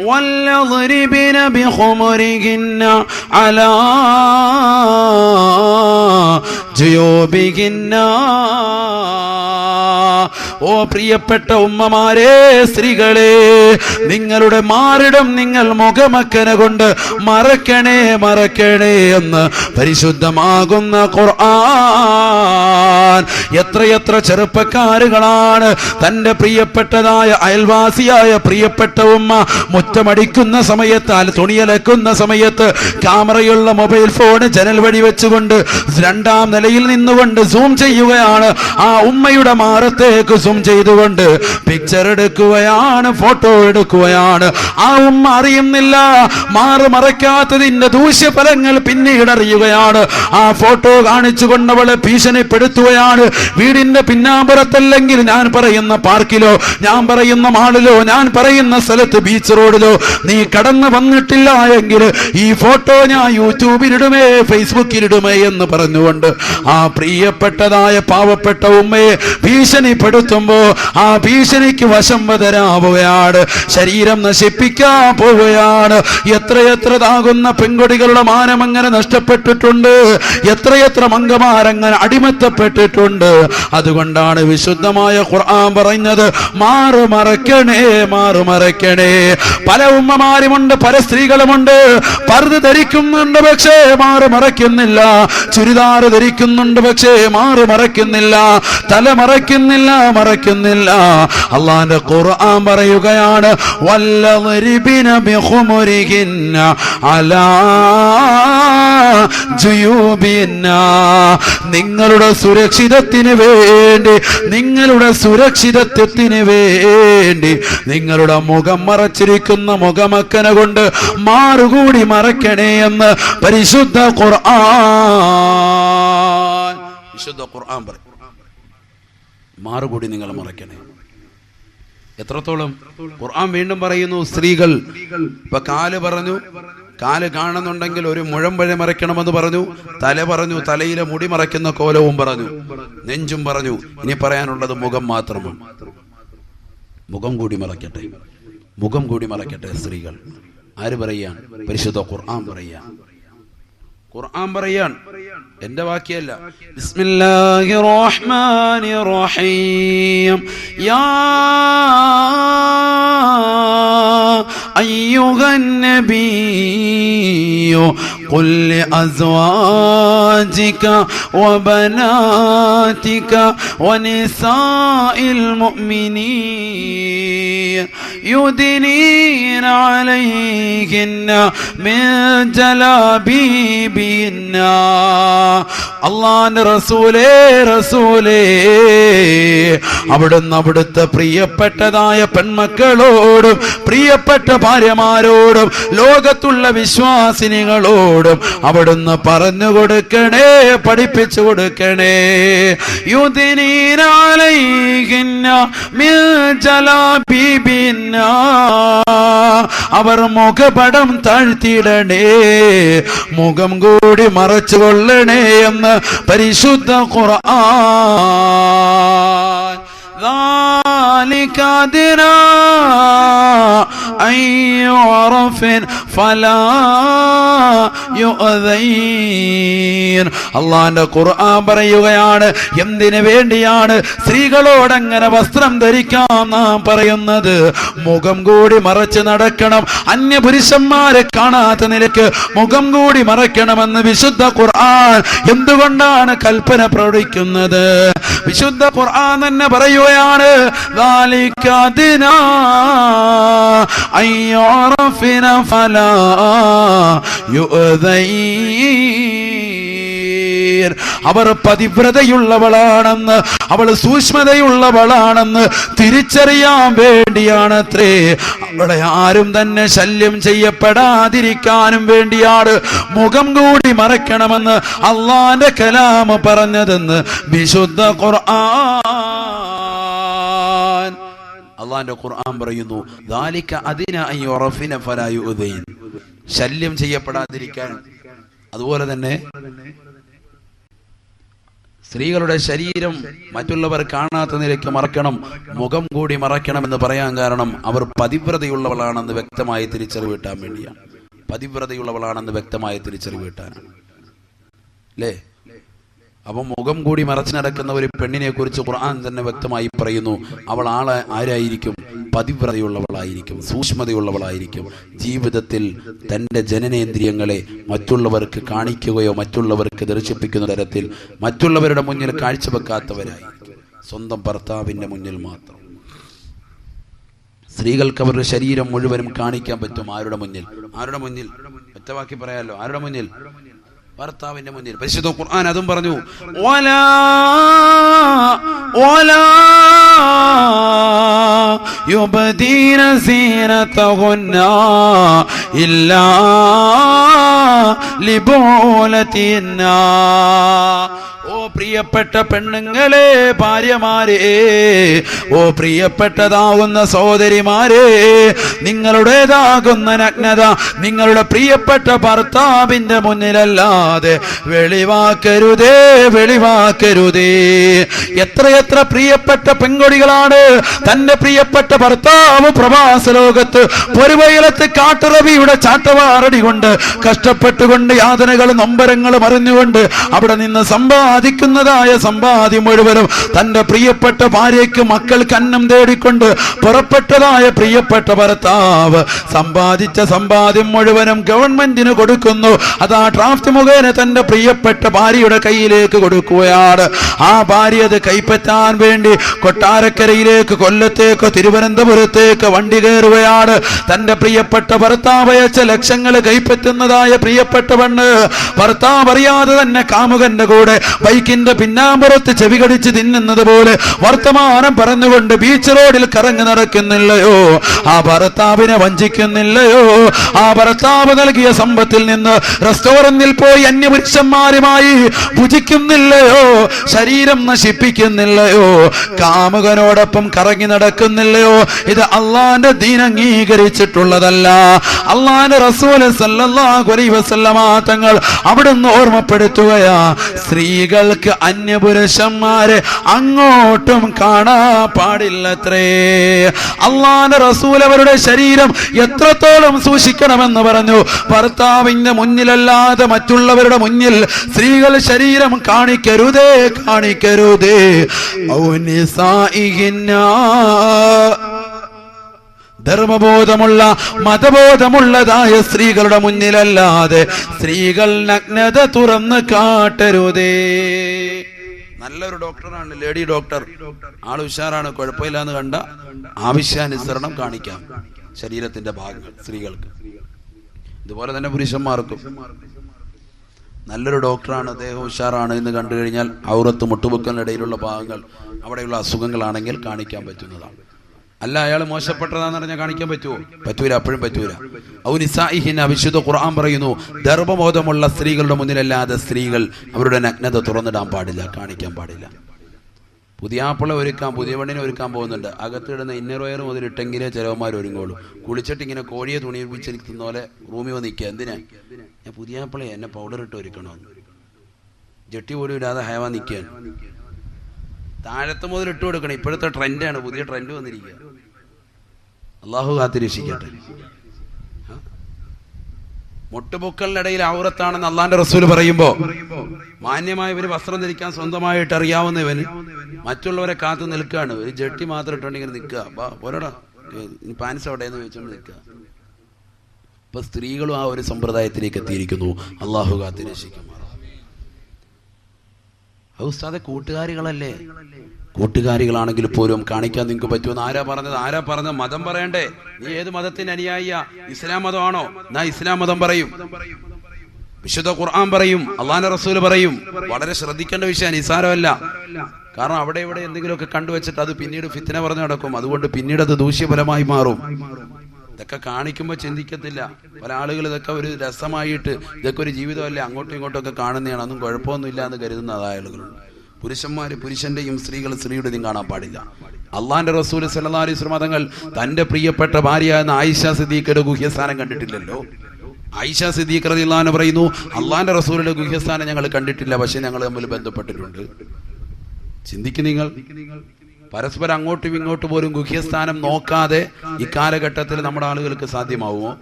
وَلْيَضْرِبْنَ بِخُمُرِهِنَّ عَلَى جُيُوبِهِنَّ. ഓ പ്രിയപ്പെട്ട ഉമ്മമാരെ, സ്ത്രീകളെ, നിങ്ങളുടെ മാറിടം നിങ്ങൾ മുഖമക്കന കൊണ്ട് മറക്കണേ എന്ന് പരിശുദ്ധമാകുന്ന ഖുർആൻ. എത്രയെത്ര ചെറുപ്പക്കാരുകളാണ് തന്റെ പ്രിയപ്പെട്ടതായ അയൽവാസിയായ പ്രിയപ്പെട്ട ഉമ്മ മുറ്റമടിക്കുന്ന സമയത്ത്, തുണിയലക്കുന്ന സമയത്ത് ക്യാമറയുള്ള മൊബൈൽ ഫോൺ ജനൽ വഴി വെച്ചുകൊണ്ട് രണ്ടാം നിലയിൽ നിന്നുകൊണ്ട് സൂം ചെയ്യുകയാണ്. ആ ഉമ്മയുടെ മാറത്തേക്ക് സൂം ചെയ്തുകൊണ്ട് പിക്ചർ എടുക്കുകയാണ്, ഫോട്ടോ എടുക്കുകയാണ്. ആ ഉമ്മ അറിയുന്നില്ല, മാറ് മറയ്ക്കാത്തതിന്റെ ദൂഷ്യഫലങ്ങൾ പിന്നീട് അറിയുകയാണ്. ആ ഫോട്ടോ കാണിച്ചുകൊണ്ട് അവളെ ഭീഷണിപ്പെടുത്തുകയാണ്. വീടിന്റെ പിന്നാമ്പുറത്തല്ലെങ്കിൽ ഞാൻ പറയുന്ന പാർക്കിലോ, ഞാൻ പറയുന്ന മാളിലോ, ഞാൻ പറയുന്ന സ്ഥലത്ത് ബീച്ച് റോഡിലോ നീ കടന്നു വന്നിട്ടില്ല എങ്കിൽ ഈ ഫോട്ടോ ഞാൻ യൂട്യൂബിലിടുമേ, ഫേസ്ബുക്കിലിടുമേ എന്ന് പറഞ്ഞുകൊണ്ട് ആ പ്രിയപ്പെട്ടതായ പാവപ്പെട്ട ഉമ്മയെ ഭീഷണിപ്പെടുത്തുമ്പോ ആ ഭീഷണിക്ക് വശംവദരാവുകയാണ്, ശരീരം നശിപ്പിക്കാൻ പോവുകയാണ്. എത്രയെത്രതാകുന്ന പെൺകുട്ടികളുടെ മാനം അങ്ങനെ നഷ്ടപ്പെട്ടിട്ടുണ്ട്, എത്രയെത്ര മംഗമാരങ്ങനെ അടിമത്തപ്പെട്ടിട്ടുണ്ട്. അതുകൊണ്ടാണ് വിശുദ്ധമായ ഖുർആൻ പറയുന്നത് മാറ് മറയ്ക്കണേ. പല ഉമ്മമാരുമുണ്ട്, പല സ്ത്രീകളുമുണ്ട്, പർദ്ദ ധരിക്കുന്നുണ്ട് പക്ഷേ മാറ് മറയ്ക്കുന്നില്ല, ചുരിദാർ ധരിക്കുന്നുണ്ട് പക്ഷേ മാറ് മറയ്ക്കുന്നില്ല, തല മറയ്ക്കുന്നില്ല. അല്ലാഹുവിന്റെ ഖുർആൻ പറയുകയാണ് വല്ലദ്രിബിന ബിഖുമുരിഹിന്ന അലാ ജുയൂബിന്ന. നിങ്ങളുടെ സുരക്ഷിതത്വത്തിന് വേണ്ടി നിങ്ങളുടെ മുഖം മറച്ചിരിക്കുന്ന മുഖമക്കന കൊണ്ട് മാറുകൂടി മറയ്ക്കണേ എന്ന് പരിശുദ്ധ ഖുർആൻ പറയും. മാറുകൂടി നിങ്ങൾ മറയ്ക്കണേ. എത്രത്തോളം ഖുർആൻ വീണ്ടും പറയുന്നു, സ്ത്രീകൾ ഇപ്പൊ കാല് പറഞ്ഞു, കാല് കാണുന്നുണ്ടെങ്കിൽ ഒരു മുഴമ്പഴ മറയ്ക്കണമെന്ന് പറഞ്ഞു, തല പറഞ്ഞു, തലയിലെ മുടി മറയ്ക്കുന്ന കോലവും പറഞ്ഞു, നെഞ്ചും പറഞ്ഞു. ഇനി പറയാനുള്ളത് മുഖം മാത്രമാണ്. മുഖം കൂടി മറയ്ക്കട്ടെ സ്ത്രീകൾ. ആര് പറയാൻ? പരിശുദ്ധ ഖുർആൻ പറയാൻ, എന്റെ വാക്യല്ല. ബിസ്മില്ലാഹിർ റഹ്മാനിർ റഹീം. യാ അയ്യുഹൻ നബിയ്യു ഖുൽ ലിഅസ്വാജിക വബനാതിക വനിസാഇൽ മുഅ്മിനീൻ യുദ്നീന അലൈഹിന്ന മിൻ ജലാബീബിന്ന. അല്ലാഹുവിന്റെ റസൂലേ, അവിടുത്തെ പ്രിയപ്പെട്ടതായ പെൺമക്കളോടും പ്രിയപ്പെട്ട ഭാര്യമാരോടും ലോകത്തുള്ള വിശ്വാസിനികളോടും അവിടുന്ന് പറഞ്ഞു കൊടുക്കണേ, പഠിപ്പിച്ചു കൊടുക്കണേ. യുദ്നീന അലൈഹിന്ന മിൻ ജലാബീബിന്ന. അവർ മുഖപടം താഴ്ത്തിയിടണേ, മുഖം കൂടി മറച്ചു കൊള്ളണേ എന്ന് പരിശുദ്ധ ഖുർആൻ. ذلك أدنى أن يعرفن فلا يؤذين. അള്ളാന്റെ ഖുർആൻ പറയുകയാണ്, എന്തിനു വേണ്ടിയാണ് സ്ത്രീകളോടങ്ങനെ വസ്ത്രം ധരിക്കാൻ നാം പറയുന്നത്? മുഖം കൂടി മറച്ച് നടക്കണം, അന്യപുരുഷന്മാരെ കാണാത്ത നിലയ്ക്ക് മുഖം കൂടി മറയ്ക്കണമെന്ന് വിശുദ്ധ ഖുർആൻ എന്തുകൊണ്ടാണ് കൽപ്പന പ്രവചിക്കുന്നത്? വിശുദ്ധ ഖുർആൻ തന്നെ പറയുകയാണ് ذلك أدنى أن يعرفن فلا يؤذين. അവർ പതിവ്രതയുള്ളവളാണെന്ന്, അവൾ സൂക്ഷ്മതയുള്ളവളാണെന്ന് തിരിച്ചറിയാൻ വേണ്ടിയാണത്രേ. അവളെ ആരും തന്നെ ശല്യം ചെയ്യപ്പെടാതിരിക്കാനും വേണ്ടിയാണ് മുഖം കൂടി മറയ്ക്കണമെന്ന് അള്ളാന്റെ കലാം പറഞ്ഞതെന്ന് വിശുദ്ധ ഖുർആൻ. അള്ളാന്റെ ഖുർആൻ പറയുന്നു ദാലിക അദിന അൻ യുറഫിന ഫലാ യുഅദീൻ. ശല്യം ചെയ്യപ്പെടാതിരിക്കാൻ, അതുപോലെ തന്നെ സ്ത്രീകളുടെ ശരീരം മറ്റുള്ളവർ കാണാത്ത നിലയ്ക്ക് മറക്കണം, മുഖം കൂടി മറയ്ക്കണമെന്ന് പറയാൻ കാരണം അവർ പതിവ്രതയുള്ളവളാണെന്ന് വ്യക്തമായി തിരിച്ചറിവ് കിട്ടാൻ വേണ്ടിയാണ്. പതിവ്രതയുള്ളവളാണെന്ന് വ്യക്തമായി തിരിച്ചറിവ് കിട്ടാനാണ് അല്ലേ? അപ്പൊ മുഖം കൂടി മറച്ചു നടക്കുന്ന ഒരു പെണ്ണിനെ കുറിച്ച് ഖുർആൻ തന്നെ വ്യക്തമായി പറയുന്നു, അവൾ ആരായിരിക്കും? പതിവ്രതയുള്ളവളായിരിക്കും, സൂക്ഷ്മതയുള്ളവളായിരിക്കും. ജീവിതത്തിൽ തൻ്റെ ജനനേന്ദ്രിയങ്ങളെ മറ്റുള്ളവർക്ക് കാണിക്കുകയോ മറ്റുള്ളവർക്ക് ദർശിപ്പിക്കുന്ന തരത്തിൽ മറ്റുള്ളവരുടെ മുന്നിൽ കാഴ്ചവെക്കാത്തവരായിരിക്കും, സ്വന്തം ഭർത്താവിൻ്റെ മുന്നിൽ മാത്രം. സ്ത്രീകൾക്ക് അവരുടെ ശരീരം മുഴുവനും കാണിക്കാൻ പറ്റും. ആരുടെ മുന്നിൽ? ആരുടെ മുന്നിൽ? ഒറ്റവാക്കി പറയാലോ, ആരുടെ മുന്നിൽ? ഭർത്താവിന്റെ മുന്നിൽ. പരിശുദ്ധ ഖുർആൻ അതും പറഞ്ഞു, വലാ യുബദീന സീനതഹുന്ന ഇല്ലാ ലിബൂലതിന്ന. ഓ പ്രിയപ്പെട്ട പെണ്ണുങ്ങളെ, ഭാര്യമാരെ, ഓ പ്രിയപ്പെട്ടതാകുന്ന സഹോദരിമാരെ, നിങ്ങളുടേതാകുന്ന നഗ്നത നിങ്ങളുടെ പ്രിയപ്പെട്ട ഭർത്താവിന്റെ മുന്നിലല്ലാതെ വെളിവാക്കരുതേ, വെളിവാക്കരുതേ. എത്രയെത്ര പ്രിയപ്പെട്ട പെൺകൊടികളാണ് തന്റെ പ്രിയപ്പെട്ട ഭർത്താവ് പ്രവാസ ലോകത്ത് പൊരുവയിലത്ത് കാട്ടുറവിയുടെ ചാട്ടവാറടി കൊണ്ട് കഷ്ടപ്പെട്ടുകൊണ്ട് യാതനകളും നൊമ്പരങ്ങളും അറിഞ്ഞുകൊണ്ട് അവിടെ നിന്ന് സമ്പാദിക്കുന്നതായ സമ്പാദ്യം മുഴുവനും തന്റെ പ്രിയപ്പെട്ട ഭാര്യയ്ക്ക് മക്കൾക്ക് അന്നം തേടിക്കൊണ്ട് പുറപ്പെട്ടതായ പ്രിയപ്പെട്ട ഭർത്താവ് സമ്പാദിച്ച സമ്പാദ്യം മുഴുവനും ഗവൺമെന്റിന് കൊടുക്കുന്നു. അതാ ഡ്രാഫ്റ്റ് മുഖേന തന്റെ പ്രിയപ്പെട്ട ഭാര്യയുടെ കയ്യിലേക്ക് കൊടുക്കുകയാണ്. ആ ഭാര്യ അത് കൈപ്പറ്റാൻ വേണ്ടി കൊട്ടാരക്കരയിലേക്ക്, കൊല്ലത്തേക്ക്, തിരുവനന്തപുരത്തേക്ക് വണ്ടി കയറുകയാണ്. തന്റെ പ്രിയപ്പെട്ട ഭർത്താവ് അയച്ച ലക്ഷങ്ങൾ കൈപ്പറ്റുന്നതായ പ്രിയപ്പെട്ട പെണ്ണ് ഭർത്താവ് അറിയാതെ തന്നെ കാമുകന്റെ കൂടെ ബൈക്കിന്റെ പിന്നാമ്പുറത്ത് ചെവി കടിച്ച് തിന്നുന്നത് പോലെ വർത്തമാനം പറഞ്ഞുകൊണ്ട് ബീച്ച് റോഡിൽ കറങ്ങി നടക്കുന്നില്ലയോ? ആ ഭർത്താവിനെ വഞ്ചിക്കുന്നില്ലയോ? ആ ഭർത്താവ് നൽകിയ സമ്പത്തിൽ നിന്ന് റെസ്റ്റോറന്റിൽ പോയി അന്യപുരുഷന്മാരുമായി ഭുജിക്കുന്നില്ലയോ? ശരീരം നശിപ്പിക്കുന്നില്ലയോ? കാമുകനോടൊപ്പം കറങ്ങി നടക്കുന്നില്ലയോ? ഇത് അള്ളാന്റെ ദീൻ അംഗീകരിച്ചിട്ടുള്ളതല്ല. അള്ളാന്റെ റസൂൽ സല്ലല്ലാഹു അലൈഹി വസല്ലമ തങ്ങൾ അവിടുന്ന് ഓർമ്മപ്പെടുത്തുകയാ, സ്ത്രീകൾക്ക് അന്യപുരുഷന്മാരെ അങ്ങോട്ടും കാണാൻ പാടില്ലത്രേ. അള്ളാന്റെ റസൂൽ അവരുടെ ശരീരം എത്രത്തോളം സൂക്ഷിക്കണമെന്ന് പറഞ്ഞു. ഭർത്താവിന്റെ മുന്നിലല്ലാതെ മറ്റുള്ളവരുടെ മുന്നിൽ സ്ത്രീകൾ ശരീരം കാണിക്കരുതേ, കാണിക്കരുതേ. ധർമ്മബോധമുള്ള മതബോധമുള്ളതായ സ്ത്രീകളുടെ മുന്നിലല്ലാതെ സ്ത്രീകൾ നഗ്നത തുറന്ന് കാട്ടരുതേ. നല്ലൊരു ഡോക്ടറാണ്, ലേഡി ഡോക്ടർ, ആള് ഉഷാറാണ്, കുഴപ്പമില്ലാന്ന് കണ്ട ആവശ്യാനുസരണം കാണിക്കാം ശരീരത്തിന്റെ ഭാഗങ്ങൾ സ്ത്രീകൾക്ക്. ഇതുപോലെ തന്നെ പുരുഷന്മാർക്കും നല്ലൊരു ഡോക്ടറാണ്, അദ്ദേഹം ഉഷാറാണ് എന്ന് കണ്ടു കഴിഞ്ഞാൽ ഔറത്ത് മുട്ടുപൊക്കലിനിടയിലുള്ള ഭാഗങ്ങൾ, അവിടെയുള്ള അസുഖങ്ങളാണെങ്കിൽ കാണിക്കാൻ പറ്റുന്നതാണ്. അല്ല അയാൾ മോശപ്പെട്ടതാന്ന് പറഞ്ഞാൽ കാണിക്കാൻ പറ്റുമോ? പറ്റൂല, അപ്പോഴും പറ്റൂല. ഔനിസാഇഹിന വിശുദ്ധ ഖുർആൻ പറയുന്നു, ഗർഭബോധമുള്ള സ്ത്രീകളുടെ മുന്നിലല്ലാതെ സ്ത്രീകൾ അവരുടെ നഗ്നത തുറന്നിടാൻ പാടില്ല, കാണിക്കാൻ പാടില്ല. പുതിയാപ്പിള ഒരുക്കാൻ, പുതിയ പെണ്ണിനെ ഒരുക്കാൻ പോകുന്നുണ്ട്, അകത്തിടുന്ന ഇന്നർ വയർ മുതലിട്ടെങ്കിലേ ചിലവന്മാർ ഒരുങ്ങുള്ളൂ. കുളിച്ചിട്ട് ഇങ്ങനെ കോഴിയെ തുണിയിപ്പിച്ചിരിക്കുന്ന പോലെ റൂമിൽ വന്ന് നിൽക്കുക. എന്തിനാ? ഞാൻ പുതിയാപ്പിളയെ എന്നെ പൗഡർ ഇട്ട് ഒരുക്കണമെന്ന്. ജട്ടി പോലും ഇല്ലാതെ ഹയവാൻ നിൽക്കാൻ. താഴത്ത് മുതൽ ഇട്ട് കൊടുക്കണം. ഇപ്പോഴത്തെ ട്രെൻഡാണ്, പുതിയ ട്രെൻഡ് വന്നിരിക്കുക. അള്ളാഹു കാത്തിരക്ഷിക്കട്ടെ. മുട്ടുപൊക്കളിനിടയിൽ ഔറത്താണെന്ന് അള്ളാന്റെ റസൂൽ പറയുമ്പോ മാന്യമായ ഒരു വസ്ത്രം ധരിക്കാൻ സ്വന്തമായിട്ട് അറിയാവുന്നവന് മറ്റുള്ളവരെ കാത്തു നിൽക്കുകയാണ്. ഒരു ജട്ടി മാത്രം ഇട്ടുണ്ടെങ്കിൽ നിൽക്കുക, പോരടാ പാൻസ് അവിടെ എന്ന് വെച്ചോണ്ട് നിൽക്കുക. ഇപ്പൊ സ്ത്രീകളും ആ ഒരു സമ്പ്രദായത്തിലേക്ക് എത്തിയിരിക്കുന്നു. അള്ളാഹു കാത്തിരക്ഷിക്കും. ഉസ്താദെ കൂട്ടുകാരികളല്ലേ? കൂട്ടുകാരികളാണെങ്കിൽ പോലും കാണിക്കാൻ നിങ്ങൾക്ക് പറ്റുമെന്ന് ആരാ പറഞ്ഞത്? ആരാ പറഞ്ഞത്? മതം പറയണ്ടേ? നീ ഏത് മതത്തിന് അനുയായിയാ? ഇസ്ലാം മതമാണോ? എന്നാ ഇസ്ലാം മതം പറയും, വിശുദ്ധ ഖുർആൻ പറയും, അള്ളാന്റെ റസൂൽ പറയും. വളരെ ശ്രദ്ധിക്കേണ്ട വിഷയം, നിസാരമല്ല. കാരണം അവിടെ ഇവിടെ എന്തെങ്കിലുമൊക്കെ കണ്ടുവച്ചിട്ട് അത് പിന്നീട് ഫിത്ന പറഞ്ഞു നടക്കും. അതുകൊണ്ട് പിന്നീട് അത് ദൂഷ്യഫലമായി മാറും. ഇതൊക്കെ കാണിക്കുമ്പോൾ ചിന്തിക്കത്തില്ല പല ആളുകൾ. ഇതൊക്കെ ഒരു രസമായിട്ട്, ഇതൊക്കെ ഒരു ജീവിതമല്ലേ, അങ്ങോട്ടും ഇങ്ങോട്ടൊക്കെ കാണുന്നതാണ്, ഒന്നും കുഴപ്പമൊന്നുമില്ല എന്ന് കരുതുന്ന ആളുകളുണ്ട്. പുരുഷന്മാര് പുരുഷന്റെയും സ്ത്രീകൾ സ്ത്രീയുടെയും കാണാൻ പാടില്ല. അള്ളാന്റെ റസൂൽ സല്ലല്ലാഹു അലൈഹി വസല്ലം തങ്ങൾ തന്റെ പ്രിയപ്പെട്ട ഭാര്യ എന്ന ആയിഷ സിദ്ദീഖയുടെ ഗുഹ്യസ്ഥാനം കണ്ടിട്ടില്ലല്ലോ. ആയിഷ സിദ്ദീഖ റളിയല്ലാഹു അൻഹ പറയുന്നു, അള്ളാന്റെ റസൂലിന്റെ ഗുഹ്യസ്ഥാനം ഞങ്ങൾ കണ്ടിട്ടില്ല, പക്ഷെ ഞങ്ങൾ തമ്മിൽ ബന്ധപ്പെട്ടിട്ടുണ്ട്. ചിന്തിക്കും നിങ്ങൾ, പരസ്പരം അങ്ങോട്ടും ഇങ്ങോട്ടും പോലും ഗുഹ്യസ്ഥാനം നോക്കാതെ ഇക്കാലഘട്ടത്തിൽ നമ്മുടെ ആളുകൾക്ക് സാധ്യമാവുമോ?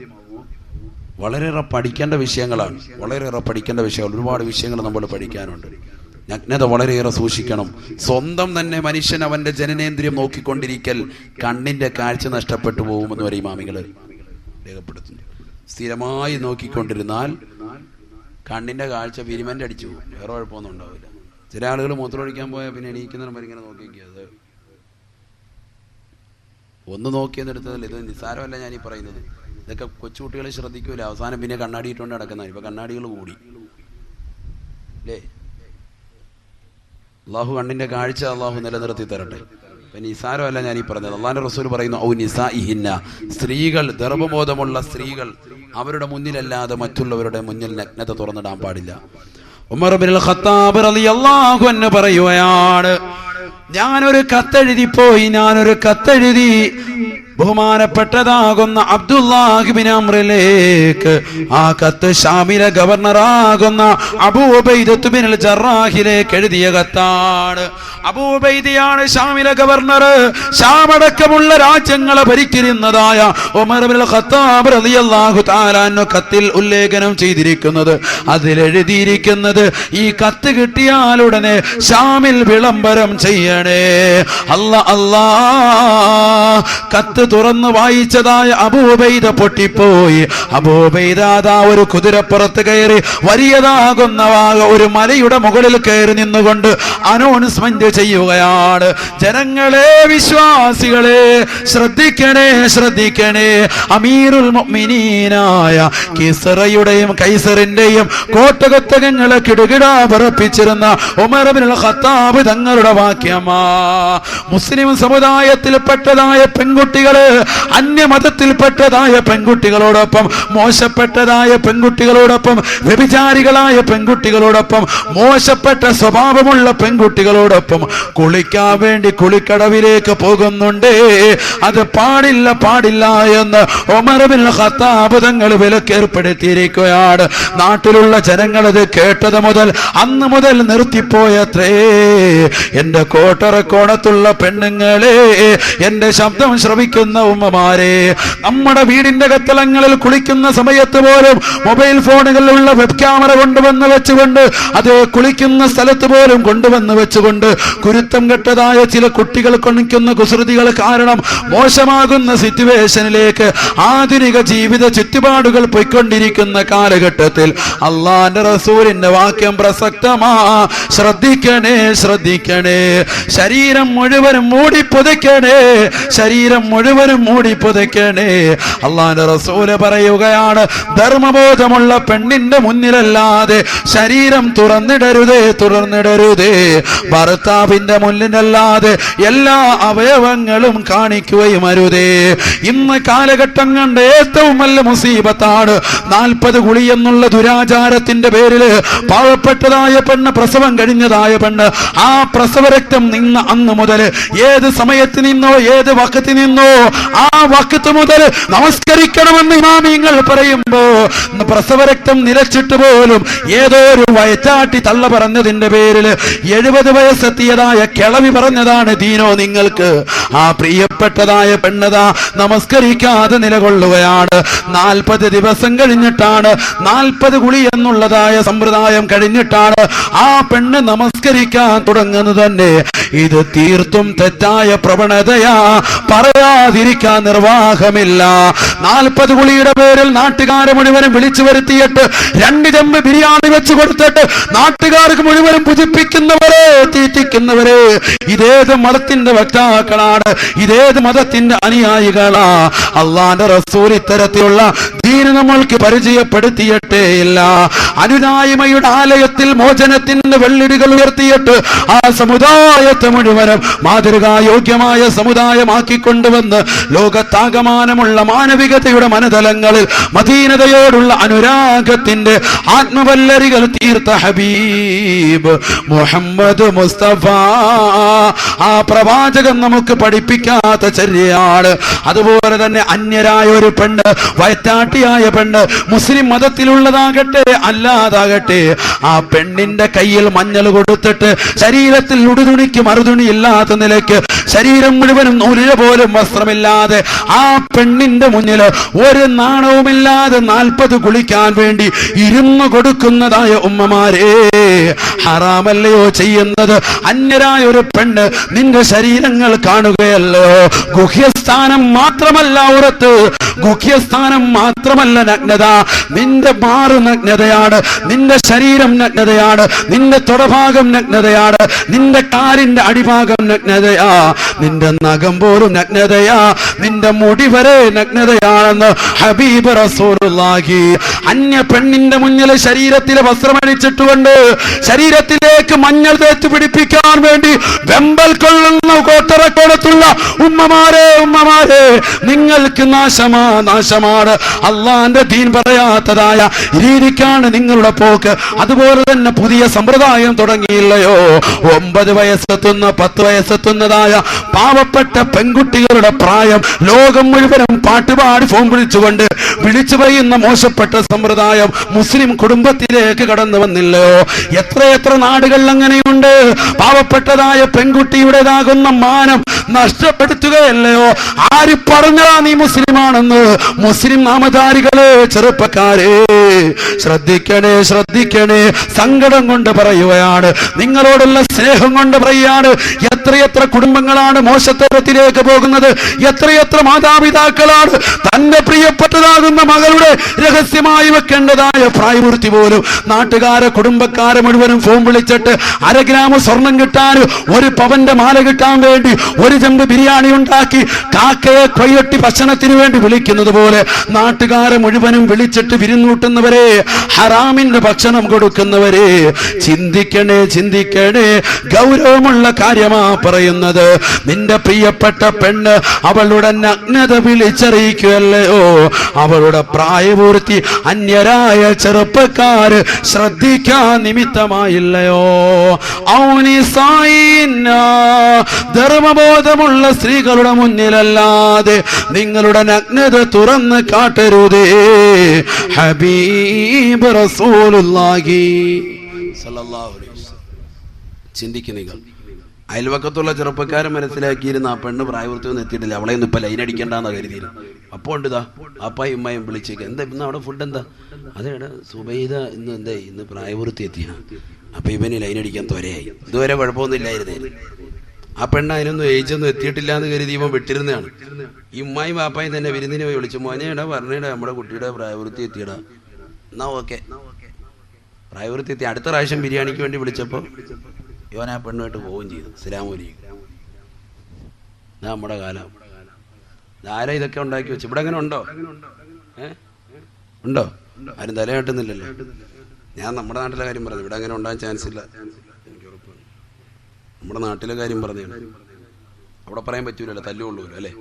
വളരെയേറെ പഠിക്കേണ്ട വിഷയങ്ങളാണ്, വളരെയേറെ പഠിക്കേണ്ട വിഷയങ്ങൾ. ഒരുപാട് വിഷയങ്ങൾ നമ്മൾ പഠിക്കാനുണ്ട്. നഗ്നത വളരെയേറെ സൂക്ഷിക്കണം. സ്വന്തം തന്നെ മനുഷ്യൻ അവന്റെ ജനനേന്ദ്രിയം നോക്കിക്കൊണ്ടിരിക്കൽ കണ്ണിന്റെ കാഴ്ച നഷ്ടപ്പെട്ടു പോകുമെന്ന് വരെ ഇമാമികൾ രേഖപ്പെടുത്തുന്നു. സ്ഥിരമായി നോക്കിക്കൊണ്ടിരുന്നാൽ കണ്ണിന്റെ കാഴ്ച പിരിമൻ്റെ അടിച്ചു പോകും, വേറെ കുഴപ്പമൊന്നും ഉണ്ടാവില്ല. ചില ആളുകൾ മൂത്രമൊഴിക്കാൻ പോയാൽ പിന്നെ എണീക്കുന്നവർ ഇങ്ങനെ നോക്കിയത് ഒന്ന് നോക്കിയെന്നെടുത്തതല്ല. ഇത് നിസ്സാരമല്ല ഞാനീ പറയുന്നത്. ഇതൊക്കെ കൊച്ചുകുട്ടികളെ ശ്രദ്ധിക്കൂല, അവസാനം പിന്നെ കണ്ണാടി ഇട്ടുകൊണ്ട് നടക്കുന്നതാണ്. ഇപ്പൊ കണ്ണാടികൾ കൂടി അല്ലേ? അള്ളാഹു കണ്ണിന്റെ കാഴ്ച അള്ളാഹു നിലനിർത്തി തരട്ടെ. ഇപ്പൊ നിസാരമല്ല ഞാനീ പറഞ്ഞത്. അള്ളാന്റെ റസൂൽ പറയുന്നു, ഔ നിസാഇഹിന്ന, സ്ത്രീകൾ, ഗർഭബോധമുള്ള സ്ത്രീകൾ അവരുടെ മുന്നിലല്ലാതെ മറ്റുള്ളവരുടെ മുന്നിൽ നഗ്നത തുറന്നിടാൻ പാടില്ല. ഉമർ ഇബ്നുൽ ഖത്താബ് റളിയല്ലാഹു അൻഹു പറയുകയാണ്, ഞാനൊരു കത്തെഴുതി ബഹുമാനപ്പെട്ടതാകുന്ന അബ്ദുല്ലാഹി ബിൻ അംറിലേക്ക്. ആ കത്ത് ഷാമിലെ ഗവർണറാകുന്ന അബൂ ഉബൈദത്ത് ബിനുൽ ജറാഹിലേക്ക് എഴുതിയ കത്താണ്. അബൂ ഉബൈദയാണ് ഷാമിലെ ഗവർണർ. ഷാമടക്കമുള്ള രാജ്യങ്ങളെ ഭരിച്ചിരുന്നതായ ഉമർ ഇബ്നുൽ ഖത്താബ് റളിയല്ലാഹു തആല അൻഹു കത്തിൽ ഉല്ലേഖനം ചെയ്തിരിക്കുന്നത്, അതിലെഴുതിയിരിക്കുന്നത്, ഈ കത്ത് കിട്ടിയാലുടനെ ഷാമിൽ വിളംബരം ചെയ്യണേ. അല്ലാ കത്ത് തുറന്നു വായിച്ചതായ അബൂ ഉബൈദ പൊട്ടിപ്പോയി. അബൂ ഉബൈദ അതാ ഒരു കുതിരപ്പുറത്ത് കയറി വലിയതാകുന്ന ഒരു മലയുടെ മുകളിൽ കയറി നിന്നുകൊണ്ട് അനൗൺസ്മെന്റ് ചെയ്യുകയാണ്. ജനങ്ങളെ, വിശ്വാസികളെ, ശ്രദ്ധിക്കണേ. അമീറുൽ മുഅ്മിനീനായ കിസ്റയുടെയും കൈസറിന്റെയും കോട്ടകൊത്തകങ്ങളെ കിടുകിടാ പറപ്പിച്ചിരുന്ന ഉമർ ഇബ്നുൽ ഖത്താബ് തങ്ങളുടെ വാക്യമാ. മുസ്ലിം സമുദായത്തിൽപ്പെട്ടതായ പെൺകുട്ടികള് അന്യമതത്തിൽപ്പെട്ടതായ പെൺകുട്ടികളോടൊപ്പം, മോശപ്പെട്ടതായ പെൺകുട്ടികളോടൊപ്പം, വ്യഭിചാരികളായ പെൺകുട്ടികളോടൊപ്പം, മോശപ്പെട്ട സ്വഭാവമുള്ള പെൺകുട്ടികളോടൊപ്പം കുളിക്കാൻ വേണ്ടി കുളിക്കടവിലേക്ക് പോകുന്നുണ്ട്. അത് പാടില്ല എന്ന് ഉമർ ഇബ്നുൽ ഖത്താബ് തങ്ങൾ വിലക്കേർപ്പെടുത്തിയിരിക്കുകയാണ്. നാട്ടിലുള്ള ജനങ്ങൾ അത് കേട്ടത് മുതൽ അന്ന് മുതൽ നിർത്തിപ്പോയത്രേ. എന്റെ കോട്ടറക്കോണത്തുള്ള പെണ്ണുങ്ങളെ, എന്റെ ശബ്ദം ശ്രവിക്കുന്ന ഉമ്മമാരെ, നമ്മുടെ വീടിന്റെ കത്തളങ്ങളിൽ കുളിക്കുന്ന സമയത്ത് പോലും മൊബൈൽ ഫോണുകളിലുള്ള വെബ് ക്യാമറ കൊണ്ടുവന്ന് വെച്ചുകൊണ്ട്, അത് കുളിക്കുന്ന സ്ഥലത്ത് പോലും കൊണ്ടുവന്ന് വെച്ചുകൊണ്ട് കുരുത്തം കെട്ടതായ ചില കുട്ടികൾ കൊണിക്കുന്ന കുസൃതികൾ കാരണം മോശമാകുന്ന സിറ്റുവേഷനിലേക്ക് ആധുനിക ജീവിത ചുറ്റുപാടുകൾ പോയിക്കൊണ്ടിരിക്കുന്ന കാലഘട്ടത്തിൽ അള്ളാന്റെ റസൂലിന്റെ വാക്യം പ്രസക്തമാ. ശ്രദ്ധിക്കണേ. ശരീരം മുഴുവനും മൂടി പുതയ്ക്കണേ. അള്ളാന്റെ റസൂല് പറയുകയാണ്, ധർമ്മബോധമുള്ള പെണ്ണിന്റെ മുന്നിലല്ലാതെ ശരീരം തുറന്നിടരുതേ. ഭർത്താവിന്റെ മുന്നിലല്ലാതെ എല്ലാ അവയവങ്ങളും കാണിക്കുകയും അരുതേ. ഇന്ന് കാലഘട്ടം കണ്ട ഏറ്റവും നല്ല മുസീബത്താണ് 40 കുളി എന്നുള്ള ദുരാചാരത്തിന്റെ പേരിൽ പാവപ്പെട്ടതായ പെണ്ണ്, പ്രസവം കഴിഞ്ഞതായ പെണ്ണ്, ആ പ്രസവരക്തം നിന്ന അന്ന് മുതൽ, ഏത് സമയത്ത് നിന്നോ, ഏത് വക്കത്ത് നിന്നോ, ആ വക്കത്ത് മുതൽ നമസ്കരിക്കണമെന്ന് ഇമാമിങ്ങൾ പറയുമ്പോ പ്രസവരക്തം നിലച്ചിട്ട് പോലും ഏതോ ഒരു വയറ്റാട്ടി തള്ള പറഞ്ഞതിന്റെ പേരിൽ 70 വയസ്സെത്തിയതായ കിളവി പറഞ്ഞതാണ് ദീനോ നിങ്ങൾക്ക്. ആ പ്രിയപ്പെട്ടതായ പെണ്ണതാ നമസ്കരിക്കാതെ നിലകൊള്ളുകയാണ്. 40 ദിവസം കഴിഞ്ഞിട്ടാണ്, 40 കുളി എന്നുള്ളതായ സമ്പ്രദായം കഴിഞ്ഞിട്ടാണ് ആ പെണ്ണ് നമസ്കരിക്കാൻ തുടങ്ങുന്നത് തന്നെ. ഇത് തീർത്തും തെറ്റായ പ്രവണതയാ, പറയാതിരിക്കാൻ നിർവാഹമില്ല. 40 കുളിയുടെ പേരിൽ നാട്ടുകാരെ മുഴുവനും വിളിച്ചു വരുത്തിയിട്ട് 2 ചെമ്പ് ബിരിയാണി വെച്ച് കൊടുത്തിട്ട് നാട്ടുകാർക്ക് മുഴുവനും പുജിപ്പിക്കുന്നവരെ, തീറ്റിക്കുന്നവരെ, ഇതേത് മതത്തിന്റെ വക്താക്കളാണ്? ഇതേത് മതത്തിന്റെ അനുയായികളാ? അള്ളാന്റെ റസൂൽ ഇത്തരത്തിലുള്ള ദീന് നമ്മൾക്ക് പരിചയപ്പെടുത്തിയിട്ടേ ഇല്ല. അനുനായ്മയുടെ ആലയത്തിൽ മോചനത്തിന്റെ വെള്ളിടികൾ ഉയർത്തിയിട്ട് ആ സമുദായത്തെ മുഴുവനും മാതൃകായോഗ്യമായ സമുദായമാക്കിക്കൊണ്ടുവന്ന് ലോകത്താകമാനമുള്ള മാനവികതയുടെ മനതലങ്ങളിൽ മദീനതയോടുള്ള അനുരാഗത്തിന്റെ ആത്മവല്ലരികൾ തീർത്ത ഹബീബ് മുഹമ്മദ് മുസ്തഫ, ആ പ്രവാചകൻ നമുക്ക് പഠിപ്പിക്കാത്ത ചര്യയാണ്. അതുപോലെ തന്നെ അന്യരായ ഒരു പെണ്ണ്, വയറ്റാട്ടിയായ മഹതിയായ പെണ്ണ് മുസ്ലിം മതത്തിലുള്ളതാകട്ടെ അല്ലാതാകട്ടെ, ആ പെണ്ണിന്റെ കയ്യിൽ മഞ്ഞൾ കൊടുത്തിട്ട് ശരീരത്തിൽ ഉടുതുണിക്ക് മറുതുണി ഇല്ലാത്ത നിലയ്ക്ക് ശരീരം മുഴുവനും നൂലിഴ പോലും വസ്ത്രമില്ലാതെ ആ പെണ്ണിന്റെ മുന്നിൽ ഒരു നാണവുമില്ലാതെ 40 കുളിക്കാൻ വേണ്ടി ഇരുന്നു കൊടുക്കുന്നതായ ഉമ്മമാരെ, ഹറാമല്ലയോ ചെയ്യുന്നത്? അന്യരായ ഒരു പെണ്ണ് നിന്റെ ശരീരങ്ങൾ കാണുകയല്ലോ. ഗുഹ്യസ്ഥാനം മാത്രമല്ല ഉറത്ത്, ഗുഹ്യസ്ഥാനം മാത്രമല്ല നഗ്നത, നിന്റെ മാറ് നഗ്നതയാണ്, നിന്റെ ശരീരം നഗ്നതയാണ്, നിന്റെ തൊടഭാഗം നഗ്നതയാണ്, നിന്റെ കാലിന്റെ അടിഭാഗം നഗ്നതയാ, നിന്റെ നഖം പോലും നഗ്നതയാ, നിന്റെ മുടി വരെ നഗ്നതയാണെന്ന് ഹബീബ് റസൂലുള്ളാഹി. അന്യ പെണ്ണിന്റെ മുന്നിൽ ശരീരത്തിലെ വസ്ത്രമണിച്ചിട്ടുകൊണ്ട് ശരീരത്തിലേക്ക് മഞ്ഞൾ തേച്ച് പിടിപ്പിക്കാൻ വേണ്ടി വെമ്പൽ കൊള്ളുന്ന കോട്ടറക്കോടത്തുള്ള ഉമ്മമാരെ, നിങ്ങൾക്ക് നാശമാണ്. അള്ളാന്റെ ദീൻ പറയാത്തതായ രീതിക്കാണ് നിങ്ങളുടെ പോക്ക്. അതുപോലെ തന്നെ പുതിയ സമ്പ്രദായം തുടങ്ങിയില്ലയോ? 9 വയസ്സെത്തുന്ന 10 വയസ്സെത്തുന്നതായ പാവപ്പെട്ട പെൺകുട്ടികളുടെ പ്രായം ലോകം മുഴുവനും പാട്ടുപാടി ഫോൺ വിളിച്ചു പറയുന്ന മോശപ്പെട്ട സമ്പ്രദായം മുസ്ലിം കുടുംബത്തിലേക്ക് കടന്നു വന്നില്ലയോ? എത്രയെത്ര നാടുകളിൽ അങ്ങനെയുണ്ട്. പാവപ്പെട്ടതായ പെൺകുട്ടിയുടേതാകുന്ന മാനം നഷ്ടപ്പെടുത്തുകയല്ലയോ? ആര് പറഞ്ഞാ നീ മുസ്ലിമാണെന്ന്? മുസ്ലിം നാമധാരികളെ, ചെറുപ്പക്കാരെ, ശ്രദ്ധിക്കണേ. സങ്കടം കൊണ്ട് പറയുകയാണ്, നിങ്ങളോടുള്ള സ്നേഹം കൊണ്ട് പറയുകയാണ്. എത്രയെത്ര കുടുംബങ്ങളാണ് മോശത്തരത്തിലേക്ക് പോകുന്നത്? എത്രയെത്ര മാതാപിതാക്കളാണ് തന്റെ പ്രിയപ്പെട്ടതാകുന്ന മകളുടെ രഹസ്യമായി വെക്കേണ്ടതായ പ്രായപൂർത്തി പോലും നാട്ടുകാരെ, കുടുംബക്കാരെ മുഴുവനും ഫോൺ വിളിച്ചിട്ട് 1/2 ഗ്രാം സ്വർണം കിട്ടാൻ, 1 പവന്റെ മാല കിട്ടാൻ വേണ്ടി 1 ചെമ്പ് ബിരിയാണി ഉണ്ടാക്കി കാക്കയെ കൊയ്യൊട്ടി ഭക്ഷണത്തിന് വേണ്ടി വിളിക്കുന്നത് പോലെ നാട്ടുകാരെ മുഴുവനും വിളിച്ചിട്ട് വിരുന്നൂട്ടുന്നവരെ, ഹറാമിന്റെ ഭക്ഷണം കൊടുക്കുന്നവരെ, ചിന്തിക്കണേ. ഗൗരവമുള്ള കാര്യമാ പറയുന്നത്. നിന്റെ പ്രിയപ്പെട്ട പെണ്ണ് അവളുടെ നഗ്നത വിളിച്ചറിയിക്കുകയല്ലയോ? അവളുടെ പ്രായപൂർത്തി അന്യരായ ചെറുപ്പക്കാര് ശ്രദ്ധിക്കാൻ നിമിത്തമായില്ലയോ? ധർമ്മബോധമുള്ള സ്ത്രീകളുടെ മുന്നിലല്ലാതെ നിങ്ങളുടെ നഗ്നത തുറന്ന് കാട്ടരുതേ. ഹബീബ് റസൂലുള്ളാഹി സ്വല്ലല്ലാഹു അലൈഹി വസല്ലം. ചിന്തിക്കുക. നിങ്ങൾ അയൽവക്കത്തുള്ള ചെറുപ്പക്കാരെ മനസ്സിലാക്കിയിരുന്ന ആ പെണ്ണ് പ്രായപൂർത്തിയൊന്നും എത്തിയിട്ടില്ല, അവളെ ഒന്നും ഇപ്പൊ ലൈൻ അടിക്കണ്ടെന്ന് കരുതിയിരുന്നു. അപ്പോൾ ഉണ്ട് അപ്പായും ഉമ്മയും വിളിച്ചേക്ക്, എന്താ ഇന്ന് അവിടെ ഫുഡ് എന്താ? അതേടാ സുബൈദ ഇന്ന് പ്രായപൂർത്തി എത്തിയ, അപ്പൊ ഇവന് ലൈൻ അടിക്കാൻ ത്വരയായി. ഇതുവരെ കുഴപ്പമൊന്നും ഇല്ലായിരുന്നേ. ആ പെണ്ണ് അതിനൊന്നും ഏജൊന്നും എത്തിയിട്ടില്ല എന്ന് കരുതി ഇവൻ വിട്ടിരുന്നതാണ്. ഈ ഉമ്മായും വാപ്പായും തന്നെ വിരുന്നിനെ പോയി വിളിച്ചു, മോനെടാ പറഞ്ഞേടാ നമ്മുടെ കുട്ടിയുടെ പ്രായപൂർത്തി എത്തിയടാ. എന്നാ ഓക്കെ, പ്രായപൂർത്തി എത്തി. അടുത്ത പ്രാവശ്യം ബിരിയാണിക്ക് വേണ്ടി വിളിച്ചപ്പോൾ ഇവൻ ആ പെണ്ണുമായിട്ട് പോവുകയും ചെയ്തു. അസ്സലാമലൈക്കും. ഇതാ നമ്മുടെ കാലം. ആരാ ഇതൊക്കെ ഉണ്ടാക്കി വെച്ചു? ഇവിടെ അങ്ങനെ ഉണ്ടോ? ഉണ്ടോ? ആരും തല കാട്ടുന്നില്ലല്ലോ. ഞാൻ നമ്മുടെ നാട്ടിലെ കാര്യം പറഞ്ഞു, ഇവിടെ അങ്ങനെ ഉണ്ടാകാൻ ചാൻസ് ഇല്ല, എനിക്ക് ഉറപ്പാണ്. നമ്മുടെ നാട്ടിലെ കാര്യം പറഞ്ഞു, അവിടെ പറയാൻ പറ്റൂലല്ലോ, തല്ലുകൊള്ളൂല്ലോ അല്ലേ?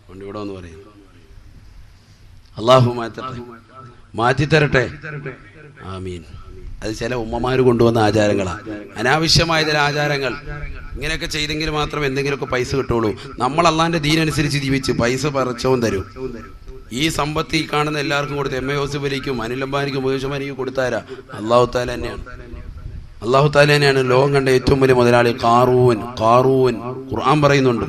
അതുകൊണ്ട് ഇവിടെ ഒന്ന് പറയും. അള്ളാഹു മാറ്റിത്തരട്ടെ, ആമീൻ. അത് ചില ഉമ്മമാര് കൊണ്ടുവന്ന ആചാരങ്ങളാണ്, അനാവശ്യമായ ചില ആചാരങ്ങൾ. ഇങ്ങനെയൊക്കെ ചെയ്തെങ്കിൽ മാത്രം എന്തെങ്കിലുമൊക്കെ പൈസ കിട്ടുള്ളൂ. നമ്മൾ അള്ളാന്റെ ദീനനുസരിച്ച് ജീവിച്ച് പൈസ പറിച്ചവും തരും. ഈ സമ്പത്ത് ഈ കാണുന്ന എല്ലാവർക്കും കൊടുത്ത് എം എ യൂസുഫ് അലിക്കും അനിൽ അംബാനിക്കും മുകേഷ് അംബാനിക്കും കൊടുത്താരാ? അള്ളാഹു താല തന്നെയാണ്. അള്ളാഹു താല തന്നെയാണ് ലോകം കണ്ട ഏറ്റവും വലിയ മുതലാളി. ഖാറൂൻ ഖുർആൻ പറയുന്നുണ്ട്,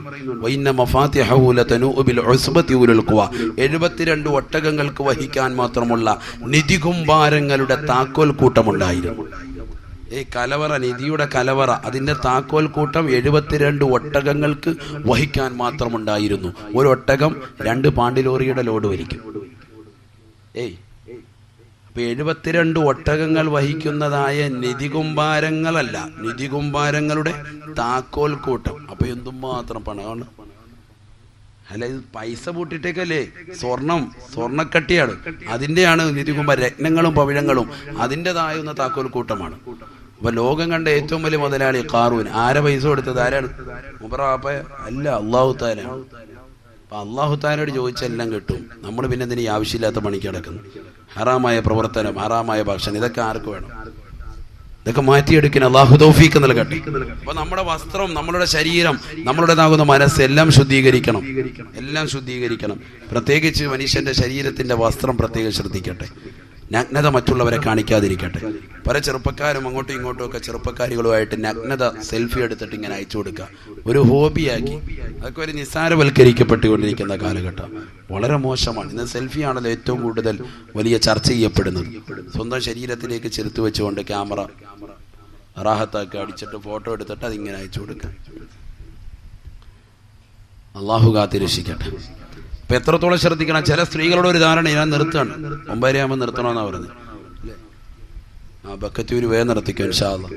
72 ഒട്ടകങ്ങൾക്ക് വഹിക്കാൻ മാത്രമുള്ള നിധികുംഭാരങ്ങളുടെ താക്കോൽ കൂട്ടമുണ്ടായിരുന്നു. ഈ കലവറ, നിധിയുടെ കലവറ, അതിന്റെ താക്കോൽ കൂട്ടം 72 ഒട്ടകങ്ങൾക്ക് വഹിക്കാൻ മാത്രമുണ്ടായിരുന്നു. ഒരു ഒട്ടകം 2 പാണ്ടിലോറിയുടെ ലോഡ് വലിക്കും. അപ്പൊ 72 ഒട്ടകങ്ങൾ വഹിക്കുന്നതായ നിധികുംഭാരങ്ങളല്ല, നിധികുംഭാരങ്ങളുടെ താക്കോൽ കൂട്ടം. അപ്പൊ എന്തുമാത്രം പണമാണ് അല്ല, ഇത് പൈസ പൂട്ടിട്ടേക്കല്ലേ? സ്വർണ്ണക്കട്ടിയാണ്, അതിന്റെയാണ് നിധികുംഭാരം. രത്നങ്ങളും പവിഴങ്ങളും അതിൻ്റെതായുന്ന താക്കോൽ കൂട്ടമാണ്. അപ്പൊ ലോകം കണ്ട ഏറ്റവും വലിയ മുതലാളി ഖാറൂൻ. ആരെ പൈസ കൊടുത്തത്? ആരാണ്? മുബറാപ്പ അല്ല, അള്ളാഹു താലാണ്. അപ്പൊ അള്ളാഹു താലോട് ചോദിച്ചെല്ലാം കിട്ടും. നമ്മൾ പിന്നെ ഇതിന് ആവശ്യമില്ലാത്ത പണിക്ക് കിടക്കുന്നു. ഹറാമായ പ്രവർത്തനം, ഹറാമായ ഭക്ഷണം, ഇതൊക്കെ ആർക്ക് വേണം? ഇതൊക്കെ മാറ്റിയെടുക്കാൻ അള്ളാഹു തൗഫീഖ് നൽകട്ടെ. അപ്പൊ നമ്മുടെ വസ്ത്രം, നമ്മളുടെ ശരീരം, നമ്മളുടേതാകുന്ന മനസ്സ് എല്ലാം ശുദ്ധീകരിക്കണം, എല്ലാം ശുദ്ധീകരിക്കണം. പ്രത്യേകിച്ച് മനുഷ്യന്റെ ശരീരത്തിന്റെ വസ്ത്രം പ്രത്യേകം ശ്രദ്ധിക്കട്ടെ. നഗ്നത മറ്റുള്ളവരെ കാണിക്കാതിരിക്കട്ടെ. പല ചെറുപ്പക്കാരും അങ്ങോട്ടും ഇങ്ങോട്ടും ഒക്കെ ചെറുപ്പക്കാരികളുമായിട്ട് നഗ്നത സെൽഫി എടുത്തിട്ട് ഇങ്ങനെ അയച്ചു കൊടുക്കുക, ഒരു ഹോബിയാക്കി. അതൊക്കെ ഒരു നിസ്സാരവൽക്കരിക്കപ്പെട്ടുകൊണ്ടിരിക്കുന്ന കാലഘട്ടം. വളരെ മോശമാണ്. ഇന്ന് സെൽഫിയാണല്ലോ ഏറ്റവും കൂടുതൽ വലിയ ചർച്ച ചെയ്യപ്പെടുന്നത്. സ്വന്തം ശരീരത്തിലേക്ക് ചെറുത്ത് വെച്ചുകൊണ്ട് ക്യാമറ റാഹത്താക്കി അടിച്ചിട്ട് ഫോട്ടോ എടുത്തിട്ട് അതിങ്ങനെ അയച്ചു കൊടുക്കുക. അള്ളാഹു കാത്തിരക്ഷിക്കട്ടെ. അപ്പൊ എത്രത്തോളം ശ്രദ്ധിക്കണം. ചില സ്ത്രീകളുടെ ഒരു ധാരണ, ഞാൻ നിർത്തുകയാണ്, 9:30 നിർത്തണമെന്നാ പറഞ്ഞത്. ബക്കത്തൂര് വേഗം നിർത്തിക്കും ഇൻഷാ അല്ലാഹ്.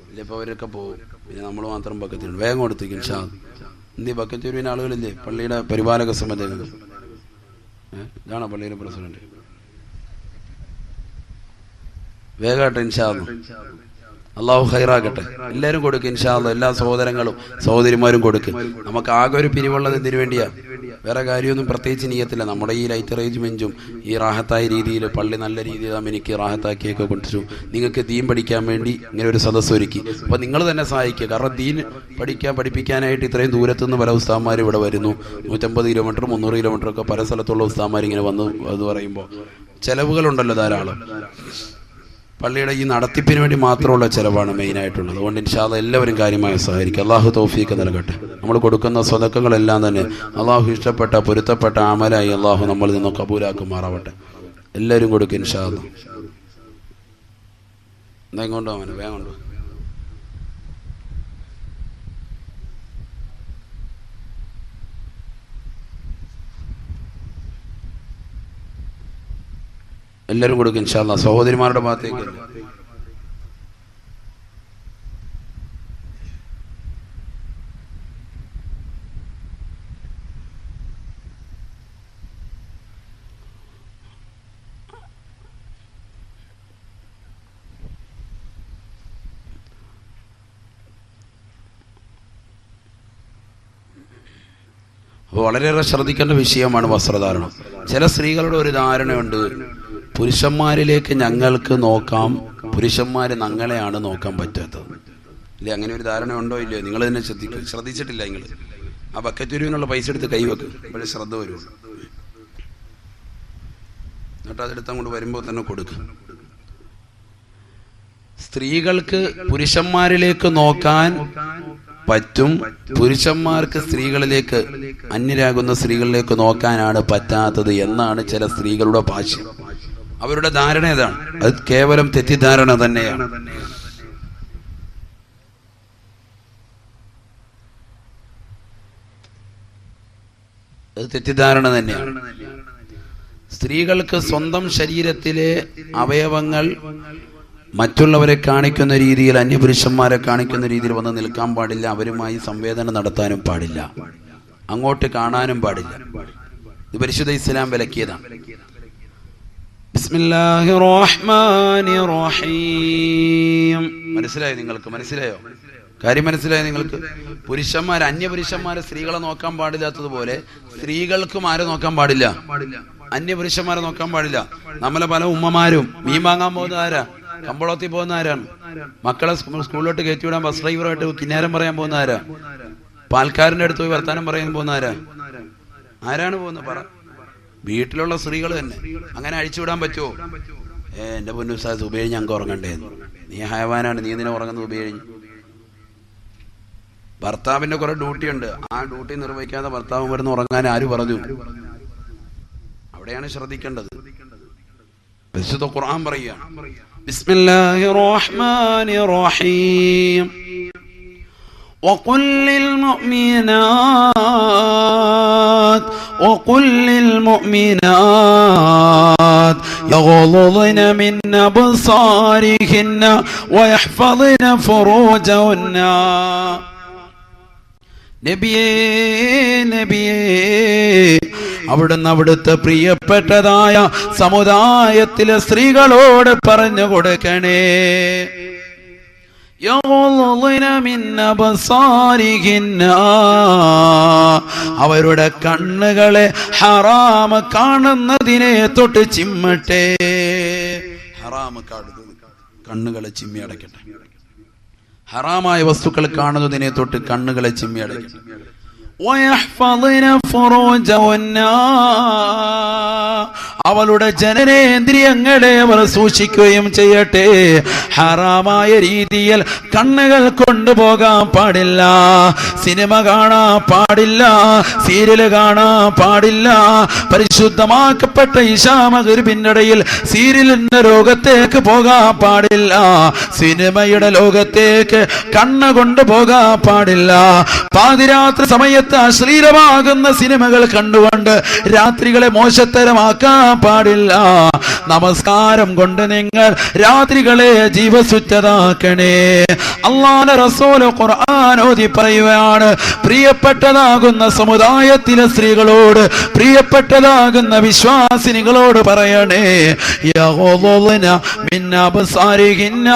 ഇല്ല ഇപ്പൊ അവരൊക്കെ പോകും, പിന്നെ നമ്മൾ മാത്രം ബക്കത്തൂര് വേഗം കൊടുത്തിക്കും ഇൻഷാ അല്ലാഹ്. എന്ത് ബക്കത്തൂരിന് ആളുകളില്ലേ? പള്ളിയുടെ പരിപാലക സമിതി ഇതാണോ പള്ളിയുടെ പ്രസിഡന്റ്? വേഗമായിട്ട് ഇൻഷാ അല്ലാഹ്. അള്ളാഹു ഖൈറാകട്ടെ. എല്ലാവരും കൊടുക്കും ഇൻഷാ അല്ലാഹ്. എല്ലാ സഹോദരങ്ങളും സഹോദരിമാരും കൊടുക്കും. നമുക്ക് ആകെ ഒരു പിരിവുള്ളത് എന്തിനു വേണ്ടിയാ? വേറെ കാര്യമൊന്നും പ്രത്യേകിച്ച് നീയത്തില്ല. നമ്മുടെ ഈ ലൈറ്റ് അറേഞ്ച്മെന്റും ഈ റാഹത്തായ രീതിയിൽ പള്ളി നല്ല രീതിയിൽ എനിക്ക് റാഹത്താക്കിയൊക്കെ കൊണ്ടിട്ടു. നിങ്ങൾക്ക് ദീൻ പഠിക്കാൻ വേണ്ടി ഇങ്ങനെ ഒരു സദസ്സ് ഒരുക്കി. അപ്പൊ നിങ്ങൾ തന്നെ സഹായിക്കുക. കാരണം ദീൻ പഠിപ്പിക്കാനായിട്ട് ഇത്രയും ദൂരത്തുനിന്ന് പല ഉസ്താദ്മാർ ഇവിടെ വരുന്നു. 150 കിലോമീറ്റർ 300 കിലോമീറ്റർ ഒക്കെ പല സ്ഥലത്തുള്ള ഉസ്താദ്മാർ ഇങ്ങനെ വന്നു. അത് പറയുമ്പോൾ ചെലവുകളുണ്ടല്ലോ ധാരാളം. പള്ളിയുടെ ഈ നടത്തിപ്പിന് വേണ്ടി മാത്രമുള്ള ചിലവാണ് മെയിനായിട്ടുള്ളത്. അതുകൊണ്ട് ഇൻഷാ അല്ലാഹ് എല്ലാവരും കാര്യമായി സഹായിക്കുക. അള്ളാഹു തൗഫീഖ് നൽകട്ടെ. നമ്മൾ കൊടുക്കുന്ന സ്വതക്കങ്ങളെല്ലാം തന്നെ അള്ളാഹു ഇഷ്ടപ്പെട്ട പൊരുത്തപ്പെട്ട അമലായി അള്ളാഹു നമ്മളിൽ നിന്ന് കബൂലാക്കുമാറാവട്ടെ. എല്ലാവരും കൊടുക്കും ഇൻഷാ അല്ലാഹ്. എന്താ കൊണ്ടോ അവനെ വേഗം കൊണ്ടോ. എല്ലാവരും കൊടുക്കും ഇൻഷാ അല്ലാഹ്. സഹോദരിമാരുടെ ഭാഗത്തേക്ക് വളരെയേറെ ശ്രദ്ധിക്കേണ്ട വിഷയമാണ് വസ്ത്രധാരണം. ചില സ്ത്രീകളുടെ ഒരു ധാരണയുണ്ട്, പുരുഷന്മാരിലേക്ക് ഞങ്ങൾക്ക് നോക്കാം, പുരുഷന്മാര് ഞങ്ങളെയാണ് നോക്കാൻ പറ്റാത്തത്. ഇല്ലേ? അങ്ങനെ ഒരു ധാരണ ഉണ്ടോ ഇല്ലയോ? നിങ്ങൾ തന്നെ ശ്രദ്ധിച്ചിട്ടില്ല. നിങ്ങൾ ആ ബക്കറ്റുരുവിനുള്ള പൈസ എടുത്ത് കൈവെക്കും, ഇവിടെ ശ്രദ്ധ വരും. എന്നിട്ട് അതെടുത്ത് അങ്ങോട്ട് വരുമ്പോൾ തന്നെ കൊടുക്കും. സ്ത്രീകൾക്ക് പുരുഷന്മാരിലേക്ക് നോക്കാൻ പറ്റും, പുരുഷന്മാർക്ക് സ്ത്രീകളിലേക്ക്, അന്യരാകുന്ന സ്ത്രീകളിലേക്ക് നോക്കാനാണ് പറ്റാത്തത് എന്നാണ് ചില സ്ത്രീകളുടെ ഭാഷ്യം. അവരുടെ ധാരണ ഏതാണ്? അത് കേവലം തെറ്റിദ്ധാരണ തന്നെയാണ്. അത് തെറ്റിദ്ധാരണ തന്നെയാണ്. സ്ത്രീകൾക്ക് സ്വന്തം ശരീരത്തിലെ അവയവങ്ങൾ മറ്റുള്ളവരെ കാണിക്കുന്ന രീതിയിൽ, അന്യപുരുഷന്മാരെ കാണിക്കുന്ന രീതിയിൽ വന്ന് നിൽക്കാൻ പാടില്ല. അവരുമായി സംവേദന നടത്താനും പാടില്ല, അങ്ങോട്ട് കാണാനും പാടില്ല. ഇത് പരിശുദ്ധ ഇസ്ലാം വിലക്കിയതാണ്. ബിസ്മില്ലാഹിർ റഹ്മാനിർ റഹീം. മനസ്സിലായോ നിങ്ങൾക്ക്? മനസ്സിലായോ? കാര്യം മനസ്സിലായോ നിങ്ങൾക്ക്? പുരുഷന്മാർ, അന്യപുരുഷന്മാരെ സ്ത്രീകളെ നോക്കാൻ പാടില്ലാത്തതുപോലെ സ്ത്രീകൾക്കും ആരെ നോക്കാൻ പാടില്ല? അന്യപുരുഷന്മാരെ നോക്കാൻ പാടില്ല. നമ്മളെ പല ഉമ്മമാരും മീൻ വാങ്ങാൻ പോകുന്ന ആരാ? കമ്പളത്തിൽ പോകുന്ന ആരാണ്? മക്കളെ സ്കൂളിലോട്ട് കയറ്റിവിടാൻ ബസ് ഡ്രൈവറായിട്ട് കിന്നാരം പറയാൻ പോകുന്ന ആരാ? പാൽക്കാരന്റെ അടുത്ത് പോയി വർത്താനം പറയാൻ പോകുന്ന ആരാ? ആരാണ് പോകുന്നത്? പറ. വീട്ടിലുള്ള സ്ത്രീകൾ തന്നെ. അങ്ങനെ അഴിച്ചുവിടാൻ പറ്റുമോ? എന്റെ പൊന്നു ഉസ്താദ്, ഉപേഴിഞ്ഞ് ഞങ്ങൾക്ക് ഉറങ്ങണ്ടേന്ന്. നീ ഹയവാനാണ്, നീ എന്തിനാ ഉറങ്ങുന്നത്? ഉപേഴിഞ്ഞ് ഭർത്താവിന്റെ കുറെ ഡ്യൂട്ടി ഉണ്ട്, ആ ഡ്യൂട്ടി നിർവഹിക്കാതെ ഭർത്താവ് വരുന്ന ഉറങ്ങാൻ ആര് പറഞ്ഞു? അവിടെയാണ് ശ്രദ്ധിക്കേണ്ടത്. വിശുദ്ധ ഖുർആൻ പറയുക, ബിസ്മില്ലാഹിർ റഹ്മാനിർ റഹീം. وقل للمؤمنات يغضضن من أبصارهن ويحفظن فروجهن. നബിയേ, അവിടുന്ന് അവിടുത്തെ പ്രിയപ്പെട്ടതായ സമുദായത്തിലെ സ്ത്രീകളോട് പറഞ്ഞു കൊടുക്കണേ, അവരുടെ കണ്ണുകളെ ഹറാമ് കാണുന്നതിനെ തൊട്ട് ചിമ്മട്ടെ. ഹറാമ് കാണുന്നത് കണ്ണുകളെ ചിമ്മി അടയ്ക്കട്ടെ. ഹറാമായ വസ്തുക്കൾ കാണുന്നതിനെ തൊട്ട് കണ്ണുകളെ ചിമ്മി അടയ്ക്കട്ടെ. അവളുടെ ജനനേന്ദ്രിയങ്ങളെ അവർ സൂക്ഷിക്കുകയും ചെയ്യട്ടെ. ഹറാമായ രീതിയിൽ കണ്ണുകൾ കൊണ്ടുപോകാൻ പാടില്ല. സിനിമ കാണാൻ പാടില്ല, സീരിയല് കാണാൻ പാടില്ല. പരിശുദ്ധമാക്കപ്പെട്ട ഇശാ മഗ്‌രിബിന്റെ ഇടയിൽ സീരിയലിന്റെ ലോകത്തേക്ക് പോകാൻ പാടില്ല. സിനിമയുടെ ലോകത്തേക്ക് കണ്ണ് കൊണ്ടുപോകാൻ പാടില്ല. പാതിരാത്രി സമയത്ത് അശ്ലീലമാകുന്ന സിനിമകൾ കണ്ടുകൊണ്ട് രാത്രികളെ മോശത്തരമാക്കാൻ പാടില്ല. നമസ്കാരം കൊണ്ട് നിങ്ങൾ രാത്രികളെ ജീവസുറ്റതാക്കണേ. അല്ലാഹുവിന്റെ റസൂൽ ഖുർആൻ ഓതി പറയുകയാണ്, പ്രിയപ്പെട്ടതാകുന്ന സമുദായത്തിലെ സ്ത്രീകളോട്, പ്രിയപ്പെട്ടതാകുന്ന വിശ്വാസിനികളോട് പറയണേ, യഗ്ളുദ്ന മിൻ അബ്സാരിഹിന്ന,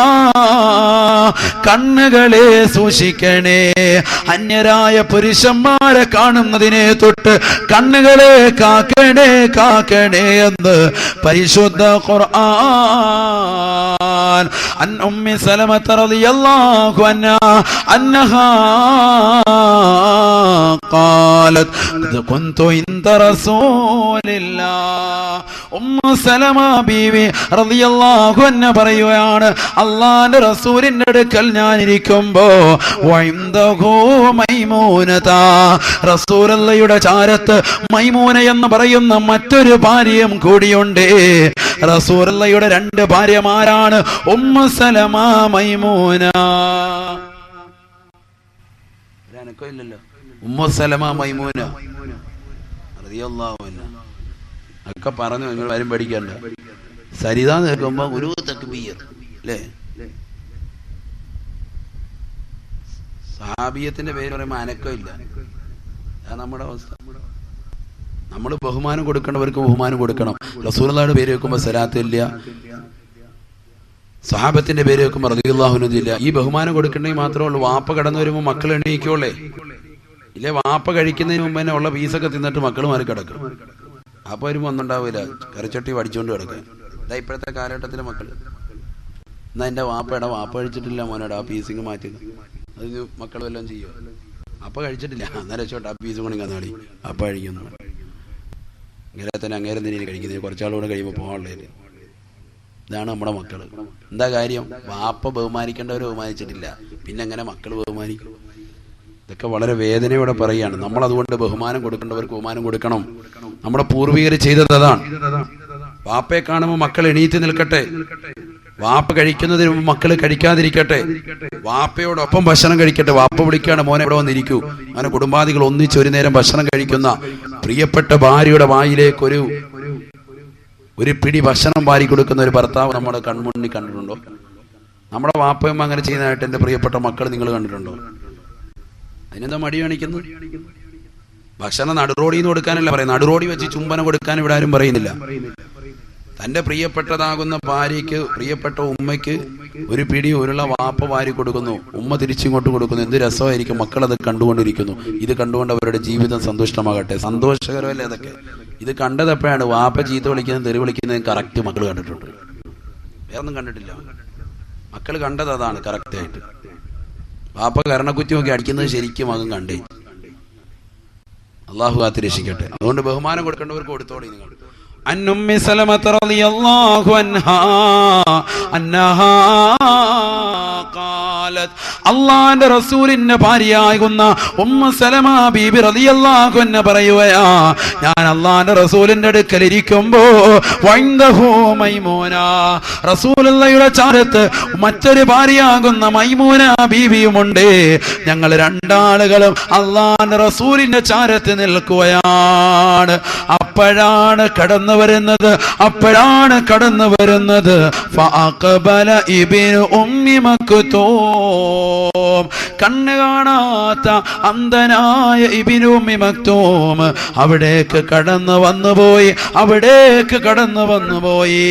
കണ്ണുകളെ സൂക്ഷിക്കണേ. അന്യരായ പുരുഷന്മാരെ കാണുന്നതിനെ തൊട്ട് കണ്ണുകളെ കാക്കണേ, കാക്കണേ എന്ന് പരിശുദ്ധ ഖുർആൻ. അൻ ഉമ്മി സലമത റളിയല്ലാഹു അൻഹാ അന്നഹാ ഖാലത് കുന്തു ഇൻദ റസൂലില്ലാഹ്. ഉമ്മു സലമ ബീവി റളിയല്ലാഹു അൻഹ പറയുകയാണ്, അല്ലാഹുവിന്റെ റസൂലിന്റെ അടുക്കൽ ഞാൻ ഇരിക്കുമ്പോ വഇൻദഹു മൈമൂനത, റസൂലുള്ളാഹിയുടെ ചാരത്ത് മൈമൂന എന്ന് പറയുന്ന മറ്റൊരു ഭാര്യയും കൂടിയുണ്ട്. റസൂലുള്ളാഹിയുടെ രണ്ട് ഭാര്യമാരാണ് ഉമ്മു സലമ, മൈമൂന. ഉമ്മു സലമ, മൈമൂന റളിയല്ലാഹു അൻഹ ഒക്കെ പറഞ്ഞു. നിങ്ങൾ ആരും പഠിക്കണ്ട. സരിത കേൾക്കുമ്പോ ഒരു തക്ബീർ അല്ലേ? സഹാബിയത്തിന്റെ പേര് പറയുമ്പോ അനക്കം ഇല്ല. നമ്മുടെ അവസ്ഥ. നമ്മൾ ബഹുമാനം കൊടുക്കേണ്ടവർക്ക് ബഹുമാനം കൊടുക്കണം. റസൂലുള്ളാഹിയുടെ പേര് വെക്കുമ്പോൾ സലാത്ത് ഇല്ല, സഹാബത്തിന്റെ പേര് വെക്കുമ്പോൾ റളിയല്ലാഹു അൻഹു ഇല്ല. ഈ ബഹുമാനം കൊടുക്കണമെങ്കിൽ മാത്രമേ ഉള്ളൂ. വാപ്പ കടന്നു വരുമ്പോൾ മക്കൾ എണീക്കോളേ. ഇല്ലേ, വാപ്പ കഴിക്കുന്നതിന് മുമ്പ് തന്നെ ഉള്ള പീസൊക്കെ തിന്നിട്ട് മക്കൾ മാറി കിടക്കും. അപ്പൊ ഒരു ഒന്നുണ്ടാവില്ല, കറിച്ചട്ടി വടിച്ചുകൊണ്ട് കിടക്കാൻ. ഇതാ ഇപ്പോഴത്തെ കാലഘട്ടത്തിലെ മക്കൾ. എന്നാ എന്റെ വാപ്പയുടെ വാപ്പ കഴിച്ചിട്ടില്ല മോനോട്, ആ പീസിങ് മാറ്റുക. അതിന് മക്കൾ വല്ലതും ചെയ്യുമോ? അപ്പ കഴിച്ചിട്ടില്ല, അന്നേരം വെച്ചോട്ടെ ആ പീസ് കൊണ്ട് കന്നാളി അപ്പ കഴിക്കുന്നു. ഇങ്ങനെ തന്നെ അങ്ങേരം തന്നെ കഴിക്കുന്നത്. കുറച്ചാളൂടെ കഴിയുമ്പോൾ പോകാനുള്ളത്. ഇതാണ് നമ്മുടെ മക്കൾ. എന്താ കാര്യം? വാപ്പ ബഹുമാനിക്കേണ്ടവർ ബഹുമാനിച്ചിട്ടില്ല, പിന്നെ എങ്ങനെ മക്കൾ ബഹുമാനിക്കും? ഇതൊക്കെ വളരെ വേദനയോടെ പറയുകയാണ്. നമ്മൾ അതുകൊണ്ട് ബഹുമാനം കൊടുക്കേണ്ടവർക്ക് ബഹുമാനം കൊടുക്കണം. നമ്മുടെ പൂർവികർ ചെയ്തത് അതാണ്. വാപ്പയെ കാണുമ്പോൾ മക്കൾ എണീറ്റ് നിൽക്കട്ടെ. വാപ്പ കഴിക്കുന്നതിന് മുമ്പ് മക്കൾ കഴിക്കാതിരിക്കട്ടെ. വാപ്പയോടൊപ്പം ഭക്ഷണം കഴിക്കട്ടെ. വാപ്പ വിളിക്കാണ്, മോനെ ഇവിടെ വന്നിരിക്കൂ. അങ്ങനെ കുടുംബാദികൾ ഒന്നിച്ച് ഒരു നേരം ഭക്ഷണം കഴിക്കുന്ന പ്രിയപ്പെട്ട ഭാര്യയുടെ വായിലേക്ക് ഒരു പിടി ഭക്ഷണം വാരി കൊടുക്കുന്ന ഒരു ഭർത്താവ് നമ്മുടെ കൺമുന്നിൽ കണ്ടിട്ടുണ്ടോ? നമ്മുടെ വാപ്പയമ്മ അങ്ങനെ ചെയ്യുന്നതായിട്ട് എൻ്റെ പ്രിയപ്പെട്ട മക്കൾ നിങ്ങൾ കണ്ടിട്ടുണ്ടോ? അതിനെന്താ മടി കാണിക്കുന്നത്? ഭക്ഷണം നടുറോഡിന്ന് കൊടുക്കാനല്ല പറയുന്നത്. നടുറോഡി വെച്ച് ചുംബനം കൊടുക്കാൻ ഇവിടെ ആരും പറയുന്നില്ല. തന്റെ പ്രിയപ്പെട്ടതാകുന്ന ഭാര്യയ്ക്ക്, പ്രിയപ്പെട്ട ഉമ്മയ്ക്ക് ഒരു പിടി ഉരുള വാപ്പ വാരി കൊടുക്കുന്നു, ഉമ്മ തിരിച്ചിങ്ങോട്ട് കൊടുക്കുന്നു. എന്ത് രസമായിരിക്കും! മക്കളത് കണ്ടുകൊണ്ടിരിക്കുന്നു. ഇത് കണ്ടുകൊണ്ട് അവരുടെ ജീവിതം സന്തുഷ്ടമാകട്ടെ. സന്തോഷകരമല്ലേ അതൊക്കെ? ഇത് കണ്ടതെപ്പോഴാണ്? വാപ്പ ചീത്ത വിളിക്കുന്നതും തെറി വിളിക്കുന്നതും കറക്റ്റ് മക്കൾ കണ്ടിട്ടുണ്ട്. വേറൊന്നും കണ്ടിട്ടില്ല. മക്കൾ കണ്ടത് അതാണ് കറക്റ്റായിട്ട്. വാപ്പ കരണക്കുറ്റി നോക്കി അടിക്കുന്നത് ശരിക്കും മകൻ കണ്ടേ. അള്ളാഹു കാത്തിരക്ഷിക്കട്ടെ. അതുകൊണ്ട് ബഹുമാനം കൊടുക്കേണ്ടവർക്ക് കൊടുത്തോളി നിങ്ങൾ. عن أم سلمة رضي الله عنها أنها قالت അള്ളാന്റെ റസൂലിന്റെ ഭാര്യയാകുന്ന ഉമ്മ സലമ ബീബി റളിയല്ലാഹു അൻഹ പറയുകയാ, ഞാൻ അള്ളാന്റെ റസൂലിന്റെ അടുക്കൽ ഇരിക്കുമ്പോ വൈന്ദഹു മൈമൂന, റസൂലുള്ളാഹിയുടെ ചാരത്ത് മറ്റൊരു ഭാര്യയാകുന്ന മൈമൂന ബീവിയുമുണ്ട്. ഞങ്ങൾ രണ്ടാളുകളും അള്ളാന്റെ റസൂലിന്റെ ചാരത്ത് നിൽക്കുകയാണ്. അപ്പോഴാണ് കടന്നു വരുന്നത് ഫഅഖബല ഇബ്നു ഉമ്മി മക്തൂം, കണ്ണ് കാണാത്ത അന്ധനായ ഇബ്നു ഉമ്മി മക്തൂം അവിടേക്ക് കടന്നു വന്നുപോയി.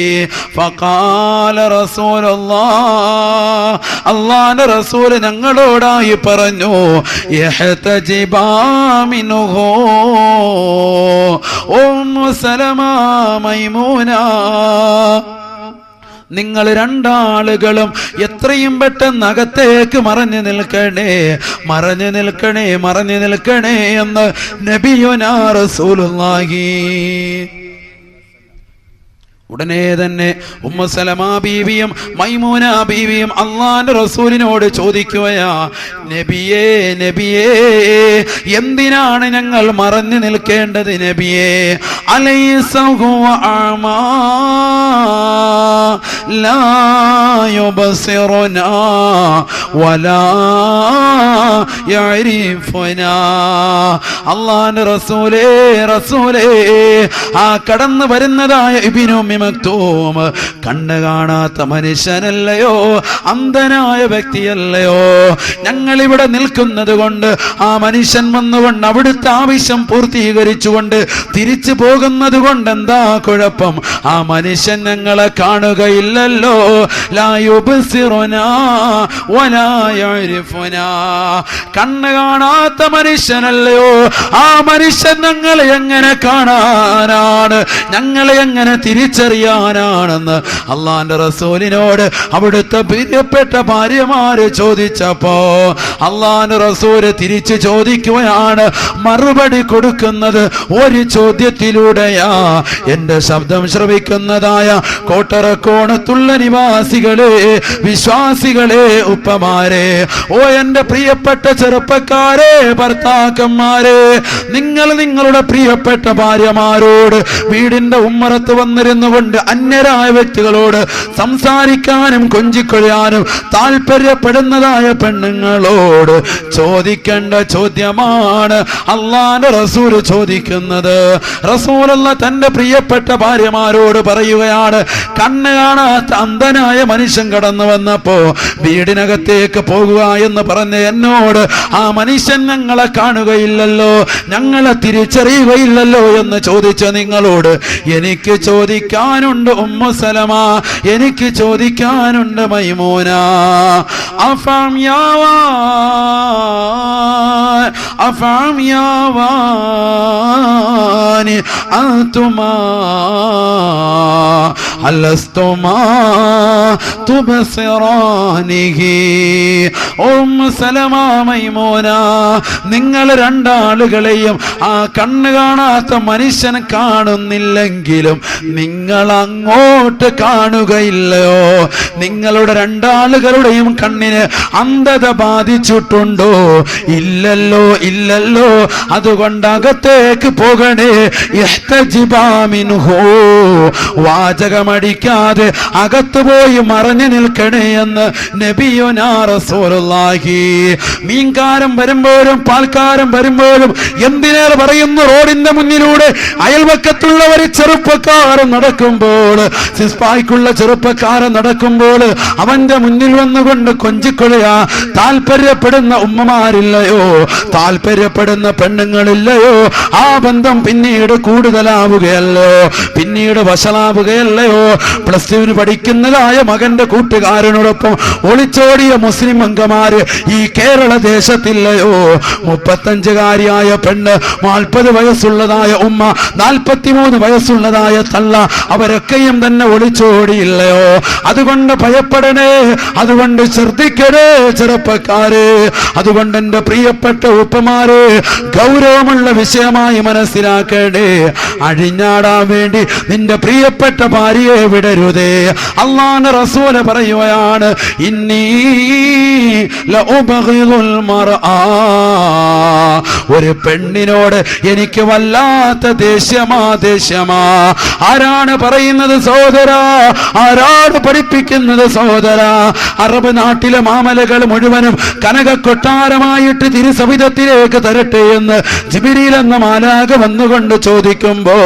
ഫഖാല റസൂലുള്ളാഹ്, അല്ലാഹുവിന്റെ റസൂൽ ഞങ്ങളോടായി പറഞ്ഞു, യഹ്തജിബാ മിൻഹു ഉമ്മു സലമ മൈമൂന, നിങ്ങൾ രണ്ടാളുകളും എത്രയും പെട്ടെന്ന് അകത്തേക്ക് മറഞ്ഞു നിൽക്കണേ, മറഞ്ഞു നിൽക്കണേ, മറഞ്ഞു നിൽക്കണേ എന്ന് നബിയുനാ റസൂലുള്ളാഹി. ഉടനെ തന്നെ ഉമ്മു സലമാ ബീവിയും മൈമൂന ബീവിയും അള്ളാന്റെ റസൂലിനോട് ചോദിക്കുകയാ, നബിയേ നബിയേ, എന്തിനാണ് ഞങ്ങൾ മറഞ്ഞു നിൽക്കേണ്ടത് നബിയേ? അലൈസ ഹുവ അമാ ലാ യുബസിറുനാ വലാ യഅരിഫുനാ. അള്ളാന്റെ റസൂലേ റസൂലേ, ആ കടന്നു വരുന്നതായ ഇബ്നു മക്തൂം കണ്ണ് കാണാത്ത മനുഷ്യനല്ലയോ, അന്ധനായ വ്യക്തിയല്ലയോ? ഞങ്ങൾ ഇവിടെ നിൽക്കുന്നത് കൊണ്ട് ആ മനുഷ്യൻ വന്നുകൊണ്ട് അവിടുത്തെ ആവശ്യം പൂർത്തീകരിച്ചുകൊണ്ട് തിരിച്ചു പോകുന്നത് കൊണ്ട് എന്താ കുഴപ്പം? ആ മനുഷ്യൻ ഞങ്ങളെ കാണുകയില്ലല്ലോ. ലാ യുബ്സിറുനാ വലാ യഅരിഫുനാ. കണ്ണ് കാണാത്ത മനുഷ്യനല്ലയോ, ആ മനുഷ്യൻ ഞങ്ങളെ എങ്ങനെ കാണാനാണ്, ഞങ്ങളെ എങ്ങനെ തിരിച്ചറിയാനാണെന്ന് അള്ളാന്റെ റസൂലിനോട് അവിടുത്തെ പ്രിയപ്പെട്ട ഭാര്യമാര് ചോദിച്ചപ്പോ അള്ളാന്റെ റസൂല് തിരിച്ചു ചോദിക്കുകയാണ്, മറുപടി കൊടുക്കുന്നത് ഒരു ചോദ്യത്തിലൂടെയാ. എന്റെ ശബ്ദം ശ്രവിക്കുന്നതായ കോട്ടറക്കോണത്തുള്ള നിവാസികളെ, വിശ്വാസികളെ, ഉപ്പമാരെ, ഓ എന്റെ പ്രിയപ്പെട്ട ചെറുപ്പക്കാരെ, ഭർത്താക്കന്മാരെ, നിങ്ങൾ നിങ്ങളുടെ പ്രിയപ്പെട്ട ഭാര്യമാരോട് വീടിന്റെ ഉമ്മറത്ത് വന്നിരുന്നു കൊണ്ട് അന്യരായ വ്യക്തികളോട് സംസാരിക്കാനും കൊഞ്ചിക്കൊഴിയാനും താല്പര്യപ്പെടുന്നതായ പെണ്ണുങ്ങളോട് ചോദിക്കേണ്ട ചോദ്യമാണ് അള്ളാന്റെ റസൂല് ചോദിക്കുന്നത്. റസൂലുള്ള തന്റെ പ്രിയപ്പെട്ട ഭാര്യമാരോട് പറയുകയാണ്, കണ്ണ് കാണാത്ത അന്ധനായ മനുഷ്യൻ കടന്നു വന്നപ്പോ വീടിനകത്തേക്ക് പോകുക എന്ന് പറഞ്ഞ എന്നോട് ആ മനുഷ്യൻ ഞങ്ങളെ കാണുകയില്ലല്ലോ, ഞങ്ങളെ തിരിച്ചറിയുകയില്ലല്ലോ എന്ന് ചോദിച്ച നിങ്ങളോട് എനിക്ക് ചോദിക്കാനുണ്ട് ഉമ്മു സലമ, എനിക്ക് ചോദിക്കാനുണ്ട് മൈമൂന. അഫം യാവാനി അൻതുമാ അലസ്തുമാ തുബ്സിറാനിഹി. ഉമ്മു സലമ, മൈമൂന, നിങ്ങൾ രണ്ടാളുകളെയും ആ കണ്ണ് കാണാത്ത മനുഷ്യൻ കാണുന്നില്ലെങ്കിലും നിങ്ങൾ അങ്ങോട്ട് കാണുകയില്ലയോ? നിങ്ങളുടെ രണ്ടാളുകളുടെയും കണ്ണിന് അന്ധത ബാധിച്ചിട്ടുണ്ടോ? ഇല്ലല്ലോ, ഇല്ലല്ലോ. അതുകൊണ്ട് അകത്തേക്ക് പോകണേ. ഇഹ്തജിബാ മിൻഹു, വാചകമടിക്കാതെ അകത്ത് പോയി മറഞ്ഞു നിൽക്കണേ എന്ന് നബിയുനാ റസൂലുള്ളാഹി. മീൻകാരം വരുമ്പോഴും പാൽക്കാരം വരുമ്പോഴും എന്തിനേറെ പറയുന്നു, റോഡിന്റെ മുന്നിലൂടെ അയൽവക്കത്തുള്ളവർ ചെറുപ്പക്കാരൻ നടക്കുമ്പോൾ, സിസ്പായ്ക്കുള്ള ചെറുപ്പക്കാരൻ നടക്കുമ്പോൾ അവന്റെ മുന്നിൽ വന്നുകൊണ്ട് കൊഞ്ചിക്കൊള്ളുക താല്പര്യപ്പെടുന്ന ഉമ്മമാരില്ലയോ, താല്പര്യപ്പെടുന്ന പെണ്ണുങ്ങളില്ലയോ? ആ ബന്ധം പിന്നീട് കൂടുതലാവുകയല്ലോ, പിന്നീട് വഷളാവുകയല്ലയോ? പ്ലസ് ടുവിന് പഠിക്കുന്നതായ മകന്റെ കൂട്ടുകാരനോടൊപ്പം ഒളിച്ചോടിയ മുസ്ലിം അംഗമാര് ഈ കേരള ദേശത്തില്ലയോ? 35കാരിയായ പെണ്ണ്, 40 വയസ്സുള്ളതായ ഉമ്മ, 43 വയസ്സുള്ളതായ തള്ള, അവരൊക്കെയും തന്നെ ഒളിച്ചോടിയില്ലയോ? അതുകൊണ്ട് ഭയപ്പെടണേ, അതുകൊണ്ട് ശ്രദ്ധിക്കണേ ചെറുപ്പക്കാരെ. അതുകൊണ്ട് എന്റെ പ്രിയപ്പെട്ട ഉപ്പമാരെ, ഗൗരവമുള്ള വിഷയമായി മനസ്സിലാക്കണേ. അഴിഞ്ഞാടാൻ വേണ്ടി നിന്റെ പ്രിയപ്പെട്ട ഭാര്യയെ വിടരുതേ. അല്ലാഹുവിന്റെ റസൂല് പറയുകയാണ്, ഇന്നീ ലഉബഗിദുൽ മർആ, ഒരു പെണ്ണിനോട് എനിക്ക് വല്ലാത്ത ദേഷ്യമാ, ദേഷ്യമാ. ആരാണ് പറയുന്നത് സഹോദരാ? ആരാണ് പഠിപ്പിക്കുന്നത് സഹോദരാ? അറബ് നാട്ടിലെ മാമലകൾ മുഴുവനും കനക കൊട്ടാരമായിട്ട് തിരുസവിധത്തിലേക്ക് തരട്ടെ എന്ന് ജിബ്രീൽ എന്ന മാലാഖ വന്നുകൊണ്ട് ചോദിക്കുമ്പോ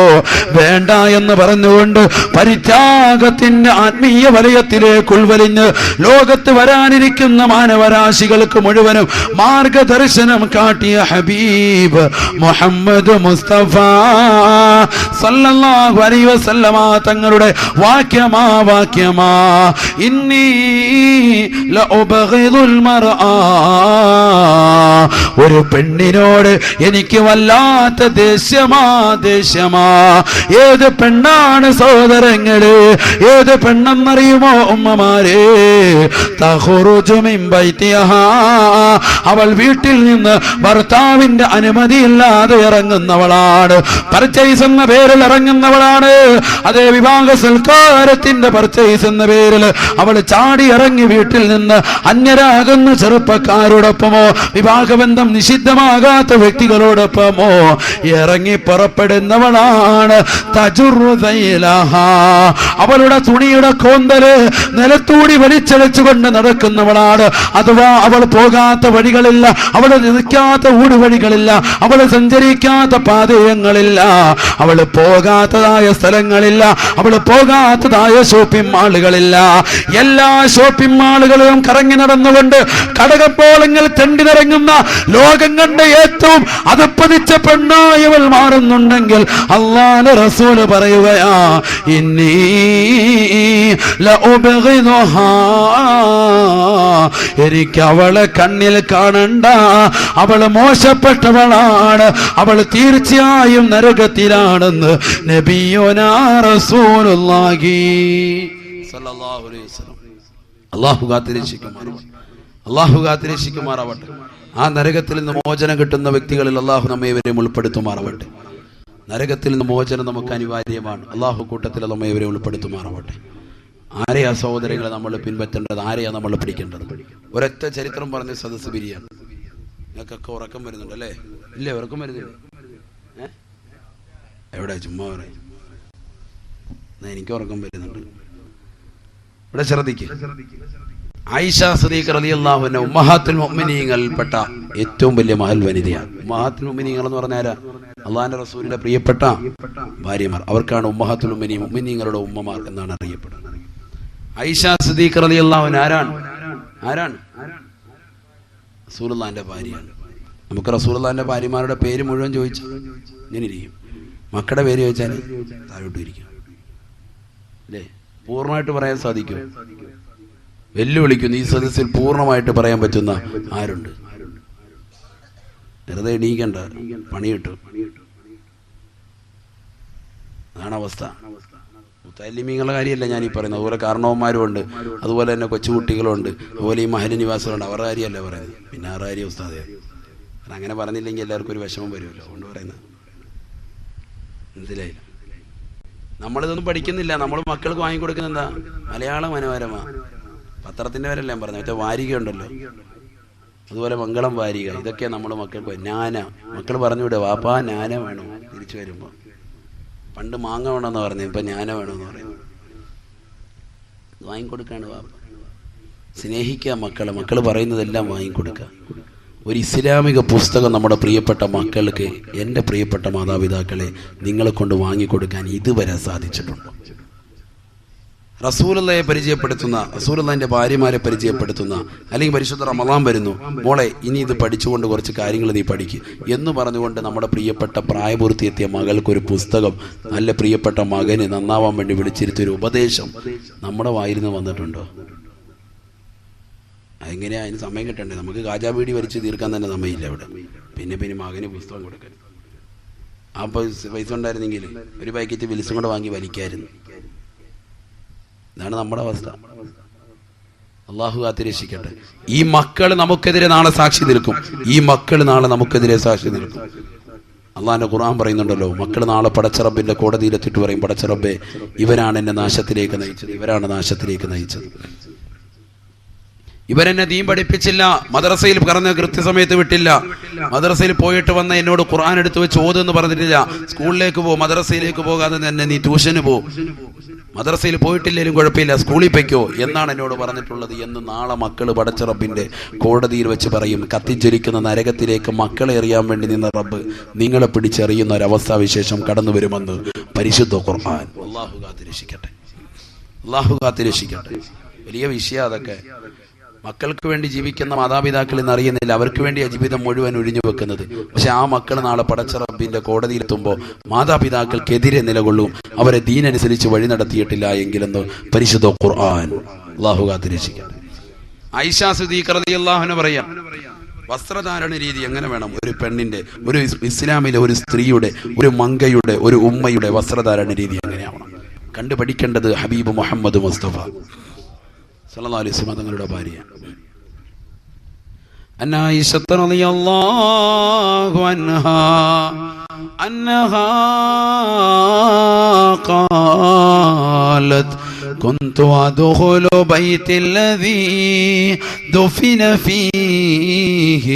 വേണ്ട എന്ന് പറഞ്ഞുകൊണ്ട് പരിത്യാഗത്തിന്റെ ആത്മീയ വലയത്തിലേക്ക് ഉൾവലിഞ്ഞ് ലോകത്ത് വരാനിരിക്കുന്ന മാനവരാശികൾക്ക് മുഴുവനും മാർഗദർശനം കാട്ടിയ ഹബീബ് മുഹമ്മദ് മുസ്തഫ സല്ലല്ലാഹു അലൈഹി വസല്ലമ തങ്ങളുടെ വാക്യമാ, വാക്യമാ, ഇന്നീ ലഉബഗിദുൽ മർആ, ഒരു പെണ്ണിനോട് എനിക്ക് വല്ലാത്ത ദേഷ്യമാ, ദേഷ്യമാ. ഏത് പെണ്ണാണ് സഹോദരങ്ങളെ പെണ്ണുങ്ങളെ, ഏത് പെണ്ണെന്നറിയുമോ ഉമ്മമാരെ? തഖ്റുജു മിൻ ബൈതിഹാ, അവൾ വീട്ടിൽ നിന്ന് ഭർത്താവിന്റെ അനുമതിയില്ലാതെ ഇറങ്ങുന്നവളാണ്. പർച്ചേസ് എന്ന പേരിൽ ഇറങ്ങുന്നവളാണ്. അതേ വിവാഹ സൽക്കാരത്തിന്റെ പർച്ചേസ് എന്ന പേരിൽ അവൾ ചാടി ഇറങ്ങി വീട്ടിൽ നിന്ന് അന്യരാകുന്ന ചെറുപ്പക്കാരോടൊപ്പമോ വിവാഹബന്ധം നിഷിദ്ധമാകാത്ത വ്യക്തികളോടൊപ്പമോ ഇറങ്ങി പുറപ്പെടുന്നവളാണ്. തജുറുദൈലഹാ, അവളുടെ തുണിയുടെ കോന്തല് നിലത്തൂടി വലിച്ചെളിച്ചുകൊണ്ട് നടക്കുന്നവളാണ്. അഥവാ അവൾ പോകാത്ത വഴികളില്ല, അവൾ നിൽക്കാത്ത ഊടുവഴികളില്ല, അവൾ സഞ്ചരിക്കാത്ത പാതയങ്ങളില്ല, അവൾ പോകാത്തതായ സ്ഥലങ്ങളില്ല, അവൾ പോകാത്തതായ ഷോപ്പിംഗ് മാളുകളില്ല. എല്ലാ ഷോപ്പിംഗ് മാളുകളിലും കറങ്ങി നടന്നുകൊണ്ട് കടകപ്പോളങ്ങൾ തെണ്ടി നിറങ്ങുന്ന ലോകം കണ്ട ഏറ്റവും അതപ്പതിച്ച പെണ്ണായവൾ മാറുന്നുണ്ടെങ്കിൽ അല്ലാഹുവിന്റെ റസൂല് പറയുകയാ, ഇന്നീ ലഉബ്ഗിദുഹാ, എനിക്ക് അവളെ കണ്ണിൽ കാണണ്ട, അവൾ മോശപ്പെട്ടവളാണ്, അവൾ തീർച്ചയായും നരകത്തിലാണെന്ന് നബിയുനാ റസൂലുള്ളാഹി സ്വല്ലല്ലാഹു അലൈഹി വസല്ലം. അല്ലാഹു കാത്തിരക്ഷിക്കുമാറാവട്ടെ, അല്ലാഹു കാത്തിരക്ഷിക്കുമാറാവട്ടെ. ആ നരകത്തിൽ നിന്ന് മോചനം കിട്ടുന്ന വ്യക്തികളിൽ അല്ലാഹു നമ്മെ ഇവരെയും ഉൾപ്പെടുത്തുമാറാവട്ടെ. നരകത്തിൽ നിന്ന് മോചനം നമുക്ക് അനിവാര്യമാണ്. അല്ലാഹു കൂട്ടത്തിൽ നമ്മെ ഇവരെ ഉൾപ്പെടുത്തുമാറാവട്ടെ. ആരെയാ സഹോദരങ്ങളെ നമ്മൾ പിൻപറ്റേണ്ടത്? ആരെയാ നമ്മൾ പിടിക്കേണ്ടത്? ഒരൊറ്റ ചരിത്രം പറഞ്ഞ് സദസ്സ് പിരിയാണ്. നിങ്ങൾക്കൊക്കെ ഉറക്കം വരുന്നുണ്ട് അല്ലേ? ഇല്ലേ, ഉറക്കം വരുന്നില്ല? എവിടെ? ചുമ്മാ പറയും. എനിക്ക് ഉറക്കം വരുന്നുണ്ട്. ഇവിടെ ശ്രദ്ധിക്കുക. ആയിഷ സിദ്ദീഖ റളിയല്ലാഹു അൻഹ ഉമ്മഹാത്തുൽ മുഅ്മിനീങ്ങളിൽപ്പെട്ട ഏറ്റവും വലിയ മഹൽ വനിതയാണ്. ഉമ്മഹാത്തുൽ മുഅ്മിനീങ്ങൾ എന്ന് പറഞ്ഞാൽ അള്ളാഹിന്റെ റസൂലിന്റെ പ്രിയപ്പെട്ട ഭാര്യമാർ, അവർക്കാണ് ഉമ്മഹാത്തുൽ മുഅ്മിനീങ്ങളുടെ ഉമ്മമാർ എന്നാണ് അറിയപ്പെടുന്നത്. ആയിഷ സിദ്ദീഖ റളിയല്ലാഹു അൻഹ ആരാണ്? റസൂലുള്ളാഹിന്റെ ഭാര്യയാണ്. നമുക്ക് റസൂലുള്ളാഹിന്റെ ഭാര്യമാരുടെ പേര് മുഴുവൻ ചോദിച്ചു ഇങ്ങനെ ഇരിക്കും. മക്കളുടെ പേര് ചോദിച്ചാൽ താഴോട്ട് ഇരിക്കും അല്ലേ? പൂർണ്ണമായിട്ട് പറയാൻ സാധിക്കും? വെല്ലുവിളിക്കുന്നു. ഈ സദസ്സിൽ പൂർണ്ണമായിട്ട് പറയാൻ പറ്റുന്ന ആരുണ്ട്? വെറുതെ എണീക്കണ്ട, പണി കിട്ടും. അതാണ് അവസ്ഥ. മുത്തല്ലിമീങ്ങളുടെ കാര്യമല്ല ഞാനീ പറയുന്നത്. അതുപോലെ കാരണവന്മാരും ഉണ്ട്, അതുപോലെ തന്നെ കൊച്ചുകുട്ടികളുണ്ട്, അതുപോലെ ഈ മഹൽ നിവാസികളുണ്ട്. അവരുടെ കാര്യമല്ല പറയുന്നത്. പിന്നെ ആരുടെ കാര്യം ഉസ്താദേ? അങ്ങനെ പറഞ്ഞില്ലെങ്കിൽ എല്ലാവർക്കും ഒരു വിഷമം വരുമല്ലോ, അതുകൊണ്ട് പറയുന്നത്. മനസ്സിലായില്ല? നമ്മളിതൊന്നും പഠിക്കുന്നില്ല. നമ്മൾ മക്കൾക്ക് വാങ്ങിക്കൊടുക്കുന്ന എന്താ? മലയാള മനോരമ പത്രത്തിന്റെ പേരല്ലേ പറഞ്ഞത്, മറ്റേ വാരിക ഉണ്ടല്ലോ, അതുപോലെ മംഗളം വാരിക. ഇതൊക്കെ നമ്മൾ മക്കൾക്ക് നാന. മക്കൾ പറഞ്ഞുവിടെ, വാപ്പാ നാന വേണോ തിരിച്ചു വരുമ്പോ? പണ്ട് മാങ്ങ വേണമെന്ന് പറഞ്ഞു, ഇപ്പൊ ഞാന വേണമെന്ന് പറയുന്നു. വാങ്ങിക്കൊടുക്കാണ് വാപ്പ. സ്നേഹിക്കുക മക്കളെ. മക്കൾ പറയുന്നതെല്ലാം വാങ്ങിക്കൊടുക്കുക. ഒരു ഇസ്ലാമിക പുസ്തകം നമ്മുടെ പ്രിയപ്പെട്ട മക്കൾക്ക്, എൻ്റെ പ്രിയപ്പെട്ട മാതാപിതാക്കളെ, നിങ്ങളെ കൊണ്ട് വാങ്ങിക്കൊടുക്കാൻ ഇതുവരെ സാധിച്ചിട്ടുണ്ടോ? റസൂലുള്ളാഹിയെ പരിചയപ്പെടുത്തുന്ന, റസൂലുള്ളാഹിന്റെ ഭാര്യമാരെ പരിചയപ്പെടുത്തുന്ന, അല്ലെങ്കിൽ പരിശുദ്ധ റമളാൻ വരുന്നു, മോളെ ഇനി ഇത് പഠിച്ചുകൊണ്ട് കുറച്ച് കാര്യങ്ങൾ നീ പഠിക്കും എന്ന് പറഞ്ഞുകൊണ്ട് നമ്മുടെ പ്രിയപ്പെട്ട പ്രായപൂർത്തിയെത്തിയ മകൾക്കൊരു പുസ്തകം, നല്ല പ്രിയപ്പെട്ട മകന് നന്നാവാൻ വേണ്ടി വിളിച്ചിരുത്തിയൊരു ഉപദേശം നമ്മുടെ വായിൽ നിന്ന് വന്നിട്ടുണ്ടോ? അതെങ്ങനെയാ? അതിന് സമയം കിട്ടണ്ടേ? നമുക്ക് കാജാബീടി വലിച്ച് തീർക്കാൻ തന്നെ സമയമില്ല ഇവിടെ. പിന്നെ മകന് പുസ്തകം കൊടുക്കാൻ. ആ പൈസ ഉണ്ടായിരുന്നെങ്കിൽ ഒരു പാക്കറ്റ് വിൽസും കൂടെ വാങ്ങി വലിക്കായിരുന്നു. ഇതാണ് നമ്മുടെ അവസ്ഥ. അള്ളാഹു കാത്തിരക്ഷിക്കട്ടെ. ഈ മക്കൾ നമുക്കെതിരെ നാളെ സാക്ഷി നിൽക്കും. ഈ മക്കൾ നാളെ നമുക്കെതിരെ സാക്ഷി നിൽക്കും. അള്ളാഹിന്റെ ഖുർആൻ പറയുന്നുണ്ടല്ലോ, മക്കൾ നാളെ പടച്ചറബിന്റെ കോടതിയിലെത്തിട്ട് പറയും, പടച്ചറബേ ഇവരാണ് എന്നെ നാശത്തിലേക്ക് നയിച്ചത്, ഇവരാണ് നാശത്തിലേക്ക് നയിച്ചത്. ഇവരെന്നെ ദീൻ പഠിപ്പിച്ചില്ല, മദ്രസയിൽ പറഞ്ഞ കൃത്യസമയത്ത് വിട്ടില്ല, മദ്രസയിൽ പോയിട്ട് വന്ന എന്നോട് ഖുർആൻ എടുത്ത് വെച്ച് ഓതെന്ന് പറഞ്ഞിട്ടില്ല, സ്കൂളിലേക്ക് പോ, മദ്രസയിലേക്ക് പോകാതെ തന്നെ നീ ട്യൂഷന് പോ, മദ്രസയിൽ പോയിട്ടില്ലെങ്കിലും കുഴപ്പമില്ല, സ്കൂളിൽ പൊയ്ക്കോ എന്നാണ് എന്നോട് പറഞ്ഞിട്ടുള്ളത് എന്ന് നാളെ മക്കൾ പടച്ച റബ്ബിന്റെ കോടതിയിൽ വെച്ച് പറയും. കത്തിജ്വലിക്കുന്ന നരകത്തിലേക്ക് മക്കളെ എറിയാൻ വേണ്ടി നിന്ന റബ്ബ് നിങ്ങളെ പിടിച്ചെറിയുന്ന ഒരവസ്ഥാവിശേഷം കടന്നു വരുമെന്ന് പരിശുദ്ധ ഖുർആൻ. അല്ലാഹു കാത്തിരക്ഷിക്കട്ടെ, അല്ലാഹു കാത്തിരക്ഷിക്കട്ടെ. വലിയ വിഷയം അതൊക്കെ. മക്കൾക്ക് വേണ്ടി ജീവിക്കുന്ന മാതാപിതാക്കൾ ഇന്ന് അറിയുന്നില്ല, അവർക്ക് വേണ്ടി ജീവിതം മുഴുവൻ ഒഴിഞ്ഞു വെക്കുന്നത്. പക്ഷെ ആ മക്കൾ നാളെ പടച്ച റബ്ബിന്റെ കോടതിയിലെത്തുമ്പോൾ മാതാപിതാക്കൾക്കെതിരെ നിലകൊള്ളും, അവരെ ദീനനുസരിച്ച് വഴി നടത്തിയിട്ടില്ല എങ്കിലെന്ന് പരിശുദ്ധ ഖുർആൻ. അല്ലാഹു കാത്തിരക്ഷിക്കട്ടെ. ആയിഷ സിദ്ദീഖ റളിയല്ലാഹു അൻഹ പറയാം, വസ്ത്രധാരണ രീതി എങ്ങനെ വേണം? ഒരു പെണ്ണിന്റെ, ഒരു ഇസ്ലാമിലെ ഒരു സ്ത്രീയുടെ, ഒരു മങ്കയുടെ, ഒരു ഉമ്മയുടെ വസ്ത്രധാരണ രീതി എങ്ങനെയാവണം? കണ്ടുപഠിക്കേണ്ടത് ഹബീബ് മുഹമ്മദ് മുസ്തഫ സല്ലല്ലാഹു അലൈഹി വസല്ലം തങ്ങളുടെ ഭാര്യ ആയിഷ റളിയല്ലാഹു അൻഹാ ഖാലത് كنت أدخل بيت الذي دفن فيه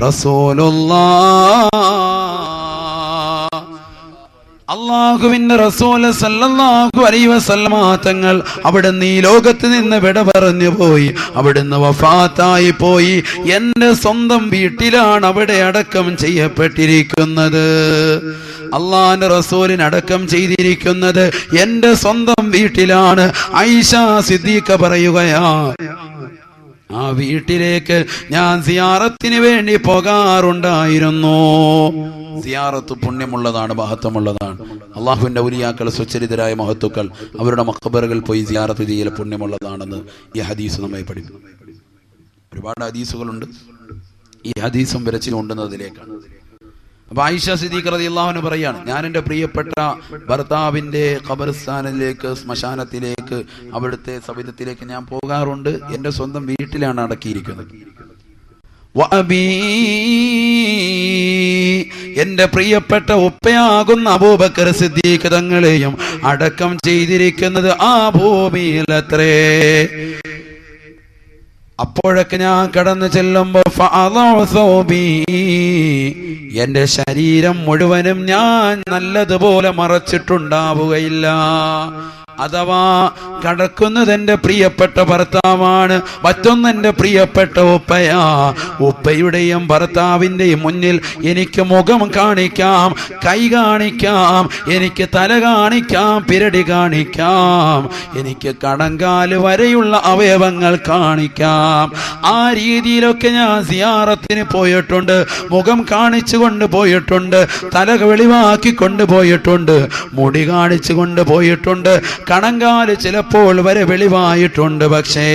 رسول الله അള്ളാഹുവിന്റെ റസൂൽ സല്ലല്ലാഹു അലൈഹി വസല്ലമ തങ്ങൾ അവിടുന്ന് ഈ ലോകത്ത് നിന്ന് വിട പറഞ്ഞു പോയി, അവിടുന്ന് വഫാത്തായി പോയി. എന്റെ സ്വന്തം വീട്ടിലാണ് അവിടെ അടക്കം ചെയ്യപ്പെട്ടിരിക്കുന്നത്. അള്ളാഹുവിന്റെ റസൂലിന് അടക്കം ചെയ്തിരിക്കുന്നത് എന്റെ സ്വന്തം വീട്ടിലാണ്. ആയിഷ സിദ്ദീഖ പറയുകയാ, ആ വീട്ടിലേക്ക് ഞാൻ സിയാറത്തിന് വേണ്ടി പോകാറുണ്ടായിരുന്നു. സിയാറത്ത് പുണ്യമുള്ളതാണ്, മഹത്വമുള്ളതാണ്. അള്ളാഹുവിന്റെ ഔലിയാക്കൾ, സ്വചരിതരായ മഹത്തുക്കൾ അവരുടെ മഖബറുകൾ പോയി സിയാറത്ത് ചെയ്യൽ പുണ്യമുള്ളതാണെന്ന് ഈ ഹദീസ് നമ്മെ പഠിപ്പിക്കുന്നു. ഒരുപാട് ഹദീസുകളുണ്ട്, ഈ ഹദീസും വിരച്ചിലുണ്ടെന്നതിലേക്കാണ്. അപ്പൊ ആയിഷ സിദ്ദീഖ റളിയല്ലാഹു അൻഹ പറയാണ്, ഞാൻ എൻ്റെ പ്രിയപ്പെട്ട ഭർത്താവിന്റെ ഖബർസ്ഥാനിലേക്ക്, ശ്മശാനത്തിലേക്ക്, അവിടുത്തെ സവിധത്തിലേക്ക് ഞാൻ പോകാറുണ്ട്. എൻ്റെ സ്വന്തം വീട്ടിലാണ് അടക്കിയിരിക്കുന്നത്. എന്റെ പ്രിയപ്പെട്ട ഉപ്പയാകുന്ന അബൂബക്കർ സിദ്ദീഖ് തങ്ങളെയും അടക്കം ചെയ്തിരിക്കുന്നത് ആ ഭൂമിയിലത്രേ. അപ്പോഴൊക്കെ ഞാൻ കടന്നു ചെല്ലുമ്പോ എന്റെ ശരീരം മുഴുവനും ഞാൻ നല്ലതുപോലെ മറച്ചിട്ടുണ്ടാവുകയില്ല. അഥവാ കടക്കുന്നത് എന്റെ പ്രിയപ്പെട്ട ഭർത്താവാണ്, മറ്റൊന്ന് എന്റെ പ്രിയപ്പെട്ട ഉപ്പയാ. ഉപ്പയുടെയും ഭർത്താവിന്റെയും മുന്നിൽ എനിക്ക് മുഖം കാണിക്കാം, കൈ കാണിക്കാം, എനിക്ക് തല കാണിക്കാം, പിരടി കാണിക്കാം, എനിക്ക് കണങ്കാല് വരെയുള്ള അവയവങ്ങൾ കാണിക്കാം. ആ രീതിയിലൊക്കെ ഞാൻ സിയാറത്തിന് പോയിട്ടുണ്ട്. മുഖം കാണിച്ചു കൊണ്ടുപോയിട്ടുണ്ട്, തല വെളിവാക്കി കൊണ്ടുപോയിട്ടുണ്ട്, മുടി കാണിച്ചു കൊണ്ടുപോയിട്ടുണ്ട്, കണങ്കാല് ചിലപ്പോൾ വരെ വെളിവായിട്ടുണ്ട്. പക്ഷേ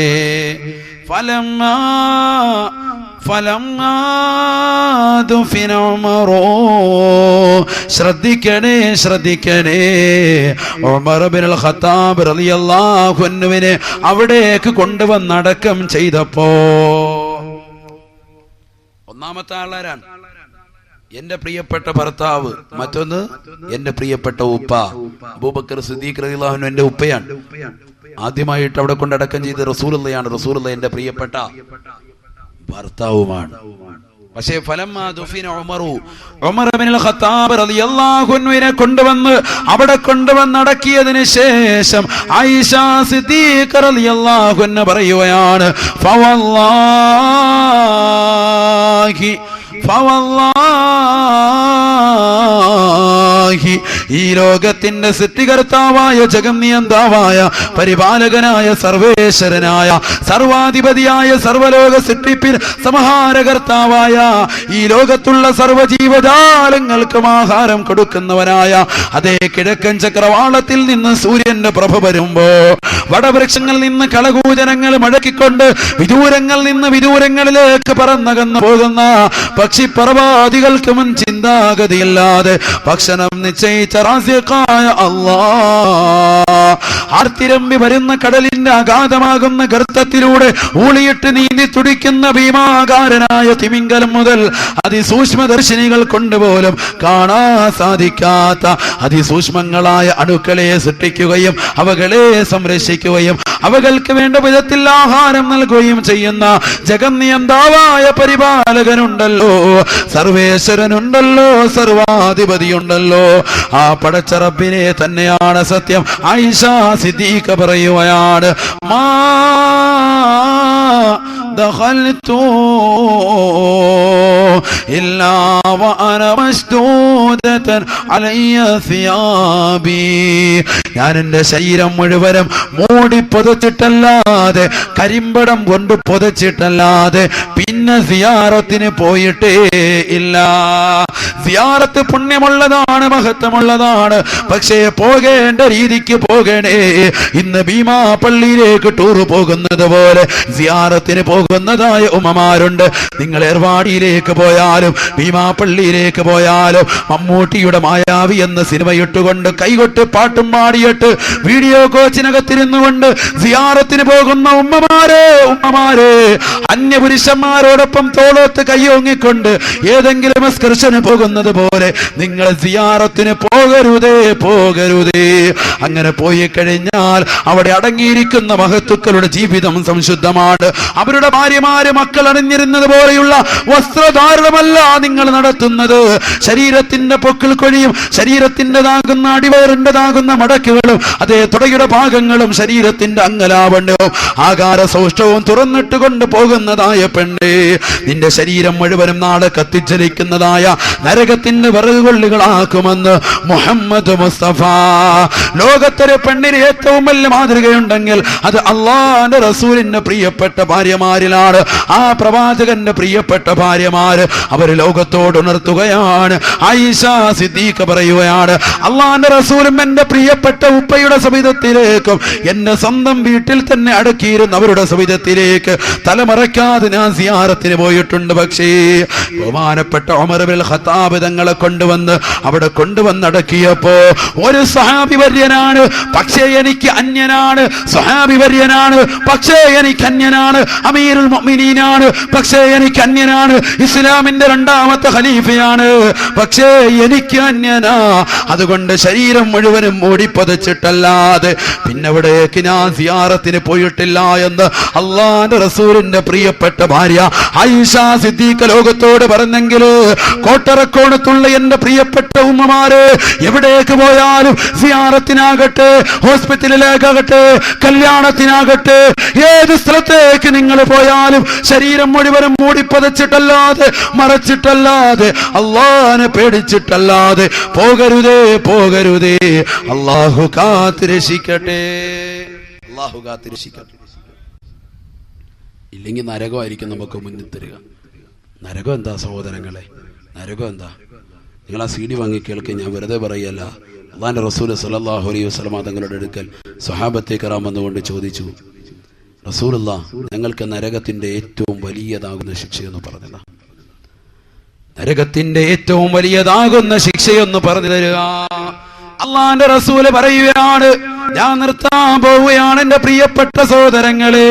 ശ്രദ്ധിക്കണേ, ശ്രദ്ധിക്കണേ. ഉമർ ഇബ്നുൽ ഖത്താബ് റളിയല്ലാഹു അൻഹുവിനെ അവിടേക്ക് കൊണ്ടുവന്നടക്കം ചെയ്തപ്പോ ഒന്നാമത്തെ ആളാരാണ്? എന്റെ പ്രിയപ്പെട്ട ഭർത്താവ്, മറ്റൊന്ന് എന്റെ പ്രിയപ്പെട്ട ഉപ്പ. അബൂബക്കർ സിദ്ദീഖ് റളിയല്ലാഹു അൻഹു എന്റെ ഉപ്പയാണ്. ആദ്യമായിട്ട് അവിടെ കൊണ്ടടക്കം ചെയ്ത് റസൂലുള്ളയാണ്. റസൂലുള്ള എന്റെ പ്രിയപ്പെട്ട ഭർത്താവുമാണ്. പക്ഷേ ഫലമ്മാ ദുഫിന ഉമർ ഇബ്നുൽ ഖത്താബ് റളിയല്ലാഹു അൻഹുവിനെ കൊണ്ടുവന്ന് അവിടെ കൊണ്ടുവന്നടക്കിയതിന് ശേഷം ആയിഷ സിദ്ദീഖ റളിയല്ലാഹു അൻഹ പറയുകയാണ്, ഫവല്ലാഹി ഈ ലോകത്തിന്റെ സൃഷ്ടികർത്താവായ, ജഗന്നിയന്താവായ, പരിപാലകനായ, സർവേശ്വരനായ, സർവാധിപതിയായ, സർവലോക സൃഷ്ടിപ്പിൽ സംഹാരകർത്താവായ, ഈ ലോകത്തുള്ള സർവജീവജാലങ്ങൾക്കും ആഹാരം കൊടുക്കുന്നവനായ അതേ കിഴക്കൻ ചക്രവാളത്തിൽ നിന്ന് സൂര്യന്റെ പ്രഭ വരുമ്പോ വടവൃക്ഷങ്ങളിൽ നിന്ന് കളകൂജനങ്ങൾ മഴക്കിക്കൊണ്ട് വിദൂരങ്ങളിൽ നിന്ന് വിദൂരങ്ങളിലേക്ക് പറന്നകന്നു പോകുന്ന പക്ഷിപ്പറവാദികൾക്ക് മുൻ ചിന്താഗതിയില്ലാതെ ഭക്ഷണം നിശ്ചയിച്ച റാസിഖായ അല്ലാഹ് ആർത്തിരമ്പി വരുന്ന കടലിന്റെ അഗാധമാകുന്ന ഗർത്തത്തിലൂടെ ഊളിയിട്ട് നീന്തി തുടിക്കുന്ന ഭീമാകാരനായ തിമിംഗലം മുതൽ അതിസൂക്ഷ്മദർശിനികൾ കൊണ്ടുപോലും കാണാൻ സാധിക്കാത്ത അതിസൂക്ഷ്മങ്ങളായ അണുക്കളെ സൃഷ്ടിക്കുകയും അവകളെ സംരക്ഷിക്കുകയും അവകൾക്ക് വേണ്ട വിധത്തിൽ ആഹാരം നൽകുകയും ചെയ്യുന്ന ജഗന്നിയന്താവായ പരിപാലകനുണ്ടല്ലോ, സർവേശ്വരനുണ്ടല്ലോ, സർവാധിപതിയുണ്ടല്ലോ, ആ പടച്ച റബ്ബിനെ തന്നെയാണ് സത്യം. ആയിഷ സിദ്ദീഖ പറയുകയാണ്, മാ ദഖൽതു ഇല്ലാ വഅന മസ്ദൂദതൻ അലയ്യ സിയാബി. ഞാൻ എൻ്റെ ശരീരം മുഴുവനും മൂടി പൊതച്ചിട്ടല്ലാതെ, കരിമ്പടം കൊണ്ട് പൊതച്ചിട്ടല്ലാതെ പിന്നെ സിയാറത്തിന് പോയിട്ടേ ഇല്ല. സിയാറത്ത് പുണ്യമുള്ളതാണ്, മഹത്വമുള്ളതാണ്. പക്ഷേ പോകേണ്ട രീതിക്ക് പോകണേ. ഇന്ന് ഭീമാ പള്ളിയിലേക്ക് ടൂർ പോകുന്നത് പോലെ സിയാറത്തിന് പോകുന്നതായ ഉമ്മമാരുണ്ട്. നിങ്ങൾ ഏർവാടിയിലേക്ക് പോയാൽ പോയാലും, ഭീമാപ്പള്ളിയിലേക്ക് പോയാലും, മമ്മൂട്ടിയുടെ മായാവി എന്ന സിനിമ ഇട്ടുകൊണ്ട് കൈകൊട്ട് പാട്ടും പാടിയിട്ട് വീഡിയോ കോച്ചിനകത്തിരുന്നുകൊണ്ട് സിയാറത്തിന് പോകുന്ന ഉമ്മമാരെ അന്യപുരുഷന്മാരോടൊപ്പം തോളത്ത് കയ്യോങ്ങിക്കൊണ്ട് ഏതെങ്കിലും എക്സ്കർഷന് പോകുന്നത് പോലെ നിങ്ങൾ സിയാറത്തിന് പോകരുതേ. അങ്ങനെ പോയി കഴിഞ്ഞാൽ അവിടെ അടങ്ങിയിരിക്കുന്ന മഹത്തുക്കളുടെ ജീവിതം സംശുദ്ധമാണ്. അവരുടെ ഭാര്യമാര് മക്കൾ അണിഞ്ഞിരുന്നത് പോലെയുള്ള വസ്ത്രധാരണമല്ല നിങ്ങൾ നടത്തുന്നത്. ശരീരത്തിന്റെ പൊക്കിൾ കൊഴിയും, ശരീരത്തിൻ്റെതാകുന്ന അടിവയറിൻ്റെതാകുന്ന മടക്കുകളും അതേ തുടയുടെ ഭാഗങ്ങളും ശരീരത്തിന്റെ അംഗലാവണ്യവും ആകാര സൗഷ്ടവും തുറന്നിട്ട് കൊണ്ട് പോകുന്നതായ പെണ്ണേ, നിന്റെ ശരീരം മുഴുവനും നാളെ കത്തിച്ചലിക്കുന്നതായ നരകത്തിന്റെ വിറകുകൊള്ളികളാക്കുമെന്ന് മുഹമ്മദ് മുസ്തഫ. ലോകത്തൊരു പെണ്ണിന് ഏറ്റവും വലിയ മാതൃകയുണ്ടെങ്കിൽ അത് അള്ളാന്റെ റസൂലിന്റെ പ്രിയപ്പെട്ട ഭാര്യമാരിലാണ്. ആ പ്രവാചകന്റെ പ്രിയപ്പെട്ട ഭാര്യമാര് അവർ ലോകത്തോട് ഉണർത്തുകയാണ്. ആയിഷ സിദ്ദീഖ പറയുകയാണ്, അള്ളാന്റെ റസൂലും എന്റെ പ്രിയപ്പെട്ട ഉപ്പയുടെ സവിധത്തിലേക്കും എന്റെ സ്വന്തം വീട്ടിൽ തന്നെ അടക്കിയിരുന്ന അവരുടെ സവിധത്തിലേക്ക് തലമറയ്ക്കാതെ ഞാൻ സിയാറത്തിന് പോയിട്ടുണ്ട്. പക്ഷേ ബഹുമാനപ്പെട്ട ഉമർ ഇബ്നുൽ ഖത്താബ് തങ്ങളെ അവിടെ കൊണ്ടുവന്നടക്കിയപ്പോ ഒരു സ്വഹാബി വര്യനാണ്, പക്ഷേ എനിക്ക് അന്യനാണ്. സ്വഹാബി വര്യനാണ്, പക്ഷേ എനിക്ക് അന്യനാണ്. അമീറുൽ മുഅ്മിനീനാണ്, പക്ഷേ എനിക്ക് അന്യനാണ്. ഇസ്ലാമിന്റെ രണ്ടാമത്തെ ഖലീഫയാണ്, പക്ഷേ എനിക്ക് അന്യനാ. അതുകൊണ്ട് ശരീരം മുഴുവനും മൂടിപ്പതച്ചിട്ടല്ലാതെ പിന്നെ എവിടേക്ക് ഞാൻ സിയാറത്തിന് പോയിട്ടില്ല എന്ന് അള്ളാന്റെ റസൂലിന്റെ പ്രിയപ്പെട്ട ഭാര്യ ആയിഷ സിദ്ദീഖ ലോകത്തോട് പറഞ്ഞെങ്കിൽ കോട്ടറക്കോണത്തുള്ള എന്റെ പ്രിയപ്പെട്ട ഉമ്മമാര് എവിടേക്ക് പോയാലും സിയാറത്തിനാകട്ടെ, ഹോസ്പിറ്റലിലേക്കാകട്ടെ, കല്യാണത്തിനാകട്ടെ, ഏത് സ്ഥലത്തേക്ക് നിങ്ങൾ പോയാലും ശരീരം മുഴുവനും മൂടിപ്പതച്ചിട്ടല്ലാതെ മറച്ചിട്ടല്ലാതെ അള്ളാനെ പേടിച്ചിട്ടല്ലാതെ പോകരുതേ. അള്ളാഹു കാത്തിരക്ഷിക്കട്ടെ. ഇല്ലെങ്കിൽ നരകമായിരിക്കും നമുക്ക് മുന്നിൽ തരിക. നരകം എന്താ സഹോദരങ്ങളെ? നരകം എന്താ? നിങ്ങൾ ആ CD വാങ്ങി കേൾക്കുക. ഞാൻ വെറുതെ പറയല്ല. അള്ളാന്റെ റസൂൽ സല്ലല്ലാഹു അലൈഹി വസല്ലം തങ്ങളുടെ അടുക്കൽ സ്വഹാബത്തെ കിറാം വന്നുകൊണ്ട് ചോദിച്ചു, റസൂലുള്ളാഹ്, ഞങ്ങൾക്ക് നരകത്തിന്റെ ഏറ്റവും വലിയതാകുന്ന ശിക്ഷയെന്ന് പറഞ്ഞതാ. നരകത്തിന്റെ ഏറ്റവും വലിയതാകുന്ന ശിക്ഷയൊന്ന് പറഞ്ഞു തരിക. അള്ളാന്റെ റസൂല് പറയുകയാണ്, ഞാൻ നിർത്താൻ പോവുകയാണ് എന്റെ പ്രിയപ്പെട്ട സഹോദരങ്ങളെ.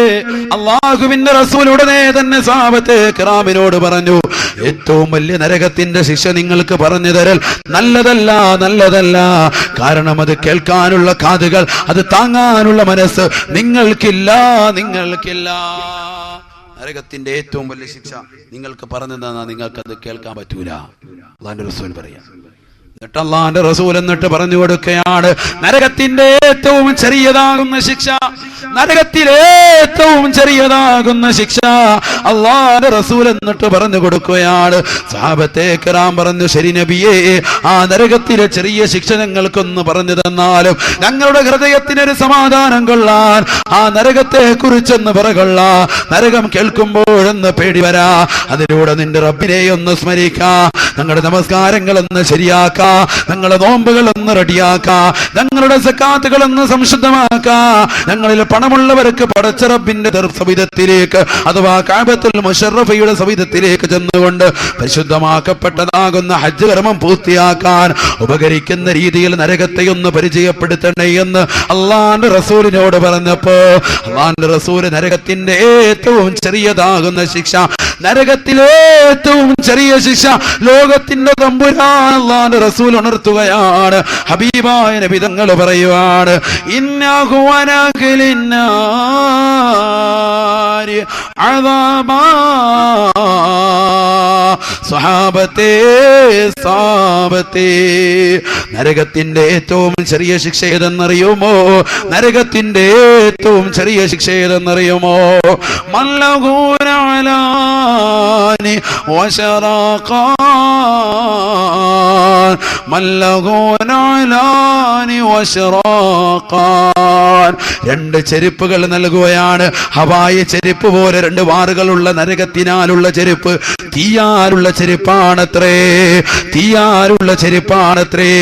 അള്ളാഹുവിന്റെ റസൂൽ ഉടനെ തന്നെ സ്വഹാബത്തെ കിറാമിനോട് പറഞ്ഞു, ഏറ്റവും വലിയ നരകത്തിന്റെ ശിക്ഷ നിങ്ങൾക്ക് പറഞ്ഞു തരൽ നല്ലതല്ല. കാരണം അത് കേൾക്കാനുള്ള കാതുകൾ, അത് താങ്ങാനുള്ള മനസ്സ് നിങ്ങൾക്കില്ല. നരകത്തിന്റെ ഏറ്റവും വലിയ ശിക്ഷ നിങ്ങൾക്ക് പറഞ്ഞു തന്നാൽ നിങ്ങൾക്കത് കേൾക്കാൻ പറ്റൂല. അള്ളാന്റെ റസൂൽ പറയാം. എന്നിട്ട് അള്ളാന്റെ റസൂൽ എന്നിട്ട് പറഞ്ഞു കൊടുക്കുകയാണ്, നരകത്തിന്റെ ഏറ്റവും ചെറിയതാകുന്ന ശിക്ഷ, നരകത്തിലെ ഏറ്റവും ചെറിയതാകുന്ന ശിക്ഷ അള്ളാന്റെ റസൂൽ എന്നിട്ട് പറഞ്ഞു കൊടുക്കുകയാണ്. സഹാബത്തെ കിറാം പറഞ്ഞു, ശരി നബിയേ, ആ നരകത്തിലെ ചെറിയ ശിക്ഷ ഞങ്ങൾക്കൊന്ന് പറഞ്ഞു തന്നാലും ഞങ്ങളുടെ ഹൃദയത്തിനൊരു സമാധാനം കൊള്ളാൻ ആ നരകത്തെ കുറിച്ചൊന്ന് പറകൊള്ളാ. നരകം കേൾക്കുമ്പോഴൊന്ന് പേടി വരാ. അതിലൂടെ നിന്റെ റബ്ബിനെ ഒന്ന് സ്മരിക്കാ, ഞങ്ങളുടെ നമസ്കാരങ്ങളൊന്ന് ശരിയാക്കാ, ഞങ്ങളുടെ നോമ്പുകളൊന്ന് റെഡിയാക്കാ, ഞങ്ങളുടെ സക്കാത്തുകളൊന്ന് സംശുദ്ധമാക്കാ. ഞങ്ങളിൽ പണമുള്ളവർക്ക് പടച്ച റബ്ബിന്റെ സവിധത്തിലേക്ക് അഥവാ കഅബത്തുൽ മുശറഫയുടെ സവിധത്തിലേക്ക് ചെന്നുകൊണ്ട് പരിശുദ്ധമാക്കപ്പെട്ടതാകുന്ന ഹജ്ജ് കർമ്മം പൂർത്തിയാക്കാൻ ഉപകരിക്കുന്ന രീതിയിൽ നരകത്തെ ഒന്ന് പരിചയപ്പെടുത്തണേ എന്ന് അള്ളാന്റെ റസൂലിനോട് പറഞ്ഞപ്പോ അള്ളാന്റെ റസൂല് നരകത്തിന്റെ ഏറ്റവും ചെറിയതാകുന്ന ശിക്ഷ, നരകത്തിലെ ഏറ്റവും ചെറിയ ശിക്ഷ ലോകത്തിന്റെ തമ്പുരാൻ അള്ളാന്റെ റസൂൽ ഉണർത്തുകയാണ്. ഹബീബായ നബി തങ്ങൾ പറയുവാണ്, ഇന്നഹു വനഖലിന്നാരി അദാബാ. സ്വഹാബത്തെ നരകത്തിന്റെ ഏറ്റവും ചെറിയ ശിക്ഷ ഏതെന്നറിയുമോ? നരകത്തിന്റെ ഏറ്റവും ചെറിയ ശിക്ഷ ഏതെന്നറിയുമോ? മല്ലഗൂനാലാനി വശറാഖാൻ, മല്ലഗൂനാലാനി വശറാഖാൻ. രണ്ട് ചെരുപ്പുകൾ നൽകുകയാണ്. ഹവായി ചെരുപ്പ് പോലെ രണ്ട് വാറുകളുള്ള നരകത്തിനാലുള്ള ചെരുപ്പ് തീയാ തീയാലുള്ള ചെരുപ്പാണത്രേ, തീയാലുള്ള ചെരുപ്പാണത്രേ.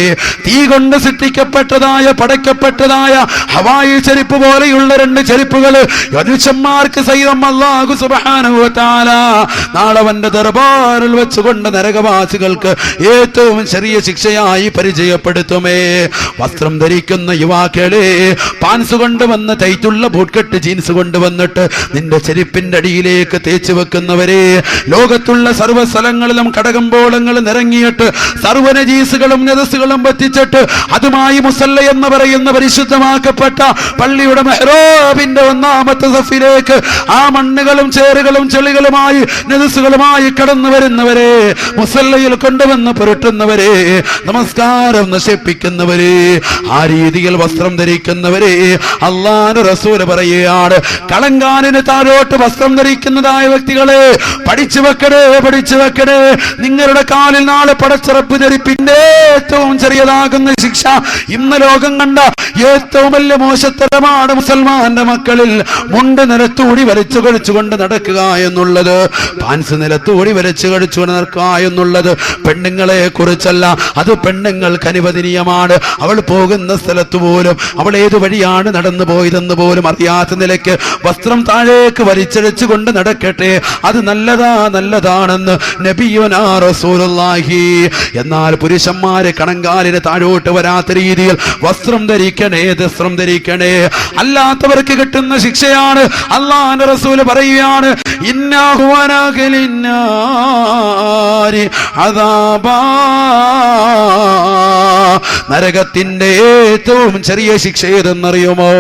തീ കൊണ്ട് സൃഷ്ടിക്കപ്പെട്ടതായ പടക്കപ്പെട്ടതായ ഹവായി ചെരുപ്പ് പോലെയുള്ള രണ്ട് ചെരുപ്പുകൾ മനുഷ്യന്മാർക്ക് സൈതം അല്ലാഹു സുബ്ഹാനഹു വ തആല നാളെ അവന്റെ ദർബാറിൽ വെച്ചുകൊണ്ട് നരകവാസികൾക്ക് ഏറ്റവും ചെറിയ ശിക്ഷയായി പരിചയപ്പെടുത്തുമേ. വസ്ത്രം ധരിക്കുന്ന യുവാക്കളെ, പാൻസ് കൊണ്ടുവന്ന് ടൈറ്റുള്ള ബൂട്ട്കട്ട് ജീൻസ് കൊണ്ടുവന്നിട്ട് നിന്റെ ചെരുപ്പിന്റെ അടിയിലേക്ക് തേച്ച് വെക്കുന്നവരെ, ലോകത്തുള്ള സർവ്വ സ്ഥലങ്ങളിലും കടകമ്പോളങ്ങൾ നിറങ്ങിയിട്ട് സർവ്വ നജീസുകളും നജസുകളും പറ്റിച്ചിട്ട് അതുമായി മുസല്ല എന്ന് പറയുന്ന പരിശുദ്ധമാക്കപ്പെട്ട പള്ളിയുടെ മെഹ്റാബിന്റെ ഒന്നാമത്തെ സഫിലേക്ക് ആ മണ്ണുകളും ചേറുകളും ചെളികളുമായി നജസുകളുമായി കടന്നു വരുന്നവരെ, മുസല്ലയിൽ കൊണ്ടുവന്ന് പുരട്ടുന്നവരെ, നമസ്കാരം നശിപ്പിക്കുന്നവരെ, ആ രീതിയിൽ വസ്ത്രം ധരിക്കുന്നവരെ, അല്ലാഹുവിന്റെ റസൂൽ പറയുകയാണ്, കളങ്കാനിന് താഴോട്ട് വസ്ത്രം ധരിക്കുന്നതായ വ്യക്തികളെ പഠിച്ചു വെക്കണേ, പഠിച്ചു വെക്കണേ. നിങ്ങളുടെ കാലിൽ നാളെ പടച്ചിറപ്പ് ധരിപ്പിന്റെ ഏറ്റവും ചെറിയതാകുന്ന ശിക്ഷ ഇന്ന് ലോകം കണ്ട ഏറ്റവും വലിയ മോശത്തരമാണ് മുസൽമാന്റെ മക്കളിൽ മുണ്ട് നിലത്തൂടി വലിച്ചു കഴിച്ചുകൊണ്ട് നടക്കുക എന്നുള്ളത്, പാൻസ് നിലത്തൂടി വലിച്ചു കഴിച്ചുകൊണ്ട് നടക്കുക എന്നുള്ളത്. പെണ്ണുങ്ങളെ കുറിച്ചല്ല, അത് പെണ്ണുങ്ങൾക്ക് അനുവദനീയമാണ്. അവൾ പോകുന്ന സ്ഥലത്ത് പോലും അവൾ ഏതു വഴിയാണ് നടന്നു പോയതെന്ന് പോലും അറിയാത്ത നിലയ്ക്ക് വസ്ത്രം താഴേക്ക് വലിച്ചഴിച്ചു കൊണ്ട് നടക്കട്ടെ, അത് നല്ലതാണെന്ന് നബിയുനാ റസൂലുള്ളാഹി. എന്നാൽ പുരുഷന്മാര് കണങ്കാലിന് താഴോട്ട് വരാത്ത രീതിയിൽ വസ്ത്രം ധരിക്കണേ, വസ്ത്രം ധരിക്കണേ. അല്ലാത്തവർക്ക് കിട്ടുന്ന ശിക്ഷയാണ് അല്ലാഹുവിന്റെ റസൂല് പറയുകയാണ്, ഇന്നഹു അനാഖിലിന്നാരി അദാബാ, നരകത്തിന്റെ ഏറ്റവും ചെറിയ ശിക്ഷ ഏതെന്നറിയുമോ?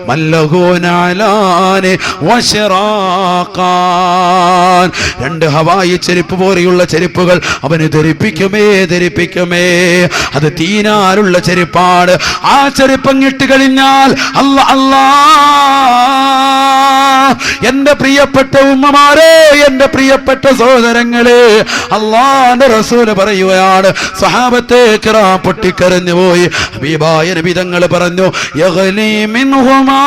മല്ലഹൂനാലാനി വശറാഖാൻ, രണ്ട് ഹവായി ചെരുപ്പ് പോലെയുള്ള ചെരുപ്പുകൾ അവന് ധരിപ്പിക്കുമേ. അത് തീനാലുള്ള ചെരുപ്പാണ്. ആ ചെരുപ്പങ്ങിട്ട് കഴിഞ്ഞാൽ എന്റെ പ്രിയപ്പെട്ട ഉമ്മമാരെ, എന്റെ പ്രിയപ്പെട്ട സഹോദരങ്ങളെ, അല്ലാഹുവിന്റെ റസൂൽ പറയുകയാണ്, സ്വഹാബത്തെ കിറാം പൊട്ടിക്കരഞ്ഞു പോയി. ഹബീബായ നബി തങ്ങൾ പറഞ്ഞു, യഗ്ലി മിൻഹുമാ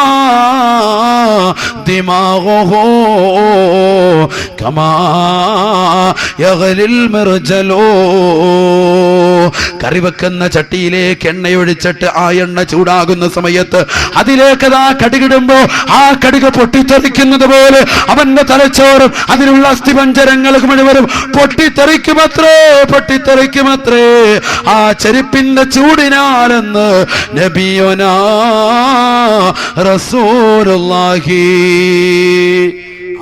ദിമാഗുഹു കമാ യഗ്ലിൽ മിർജലു. കറി വെക്കുന്ന ചട്ടിയിലേക്ക് എണ്ണയൊഴിച്ചിട്ട് ആ എണ്ണ ചൂടാകുന്ന സമയത്ത് അതിലേക്ക് കടുകിടുമ്പോ ആ കടുക് പൊട്ടിത്തെറിക്കുന്നത് പോലെ അവന്റെ തലച്ചോറും അതിലുള്ള അസ്ഥിപഞ്ചരങ്ങൾ മുഴുവനും പൊട്ടിത്തെറിക്കുമത്രേ ആ ചെരുപ്പിന്റെ ചൂടിനാലെന്ന് നബിയുനാ റസൂലുള്ളാഹി.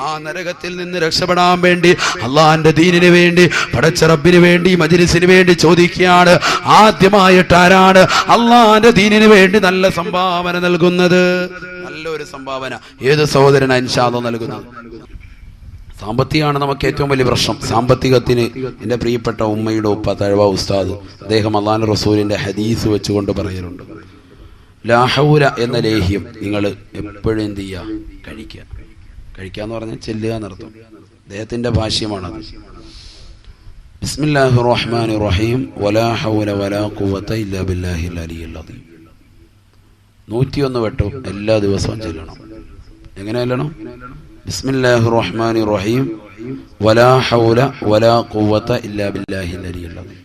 ആ നരകത്തിൽ നിന്ന് രക്ഷപ്പെടാൻ വേണ്ടി, അള്ളാഹിന്റെ ദീനിന് വേണ്ടി, പടച്ച റബ്ബിന് വേണ്ടി, മജ്‌ലിസിന് വേണ്ടി ചോദിക്കുകയാണ്, ആദ്യമായിട്ട് ആരാണ് അള്ളാഹിന്റെ ദീനിന് വേണ്ടി നല്ല സംഭാവന നൽകുന്നത്? നല്ലൊരു സംഭാവന ഏത് സഹോദരനാ ഇൻഷാ അല്ലാഹ് നൽകുന്നത്? സാമ്പത്തികമാണ് നമുക്ക് ഏറ്റവും വലിയ പ്രശ്നം. സാമ്പത്തികത്തിന് എൻ്റെ പ്രിയപ്പെട്ട ഉമ്മയുടെ ഉപ്പ തഴവ ഉസ്താദ്, അദ്ദേഹം അല്ലാഹുവിന്റെ റസൂലിന്റെ ഹദീസ് വെച്ചുകൊണ്ട് പറയലുണ്ട്, ലാ ഹൗല എന്ന ലേഹ്യം നിങ്ങൾ എപ്പോഴും എന്ത് ചെയ്യുക? കഴിക്കാന്ന് പറഞ്ഞാൽ ചെല്ലുക എന്നർത്ഥം. അദ്ദേഹത്തിന്റെ ഭാഷ്യമാണത്. ബിസ്മില്ലാഹിർ റഹ്മാനിർ റഹീം, വലാ ഹൗല വലാ ഖുവത ഇല്ലാ ബില്ലാഹിൽ അലിയിൽ അദീം. 101 വട്ടം എല്ലാ ദിവസവും ചെല്ലണം. എങ്ങനെ ചെല്ലണം? ബിസ്മില്ലാഹിർ റഹ്മാനിർ റഹീം, വലാ ഹൗല വലാ ഖുവത ഇല്ലാ ബില്ലാഹിൽ അലിയിൽ അദീം.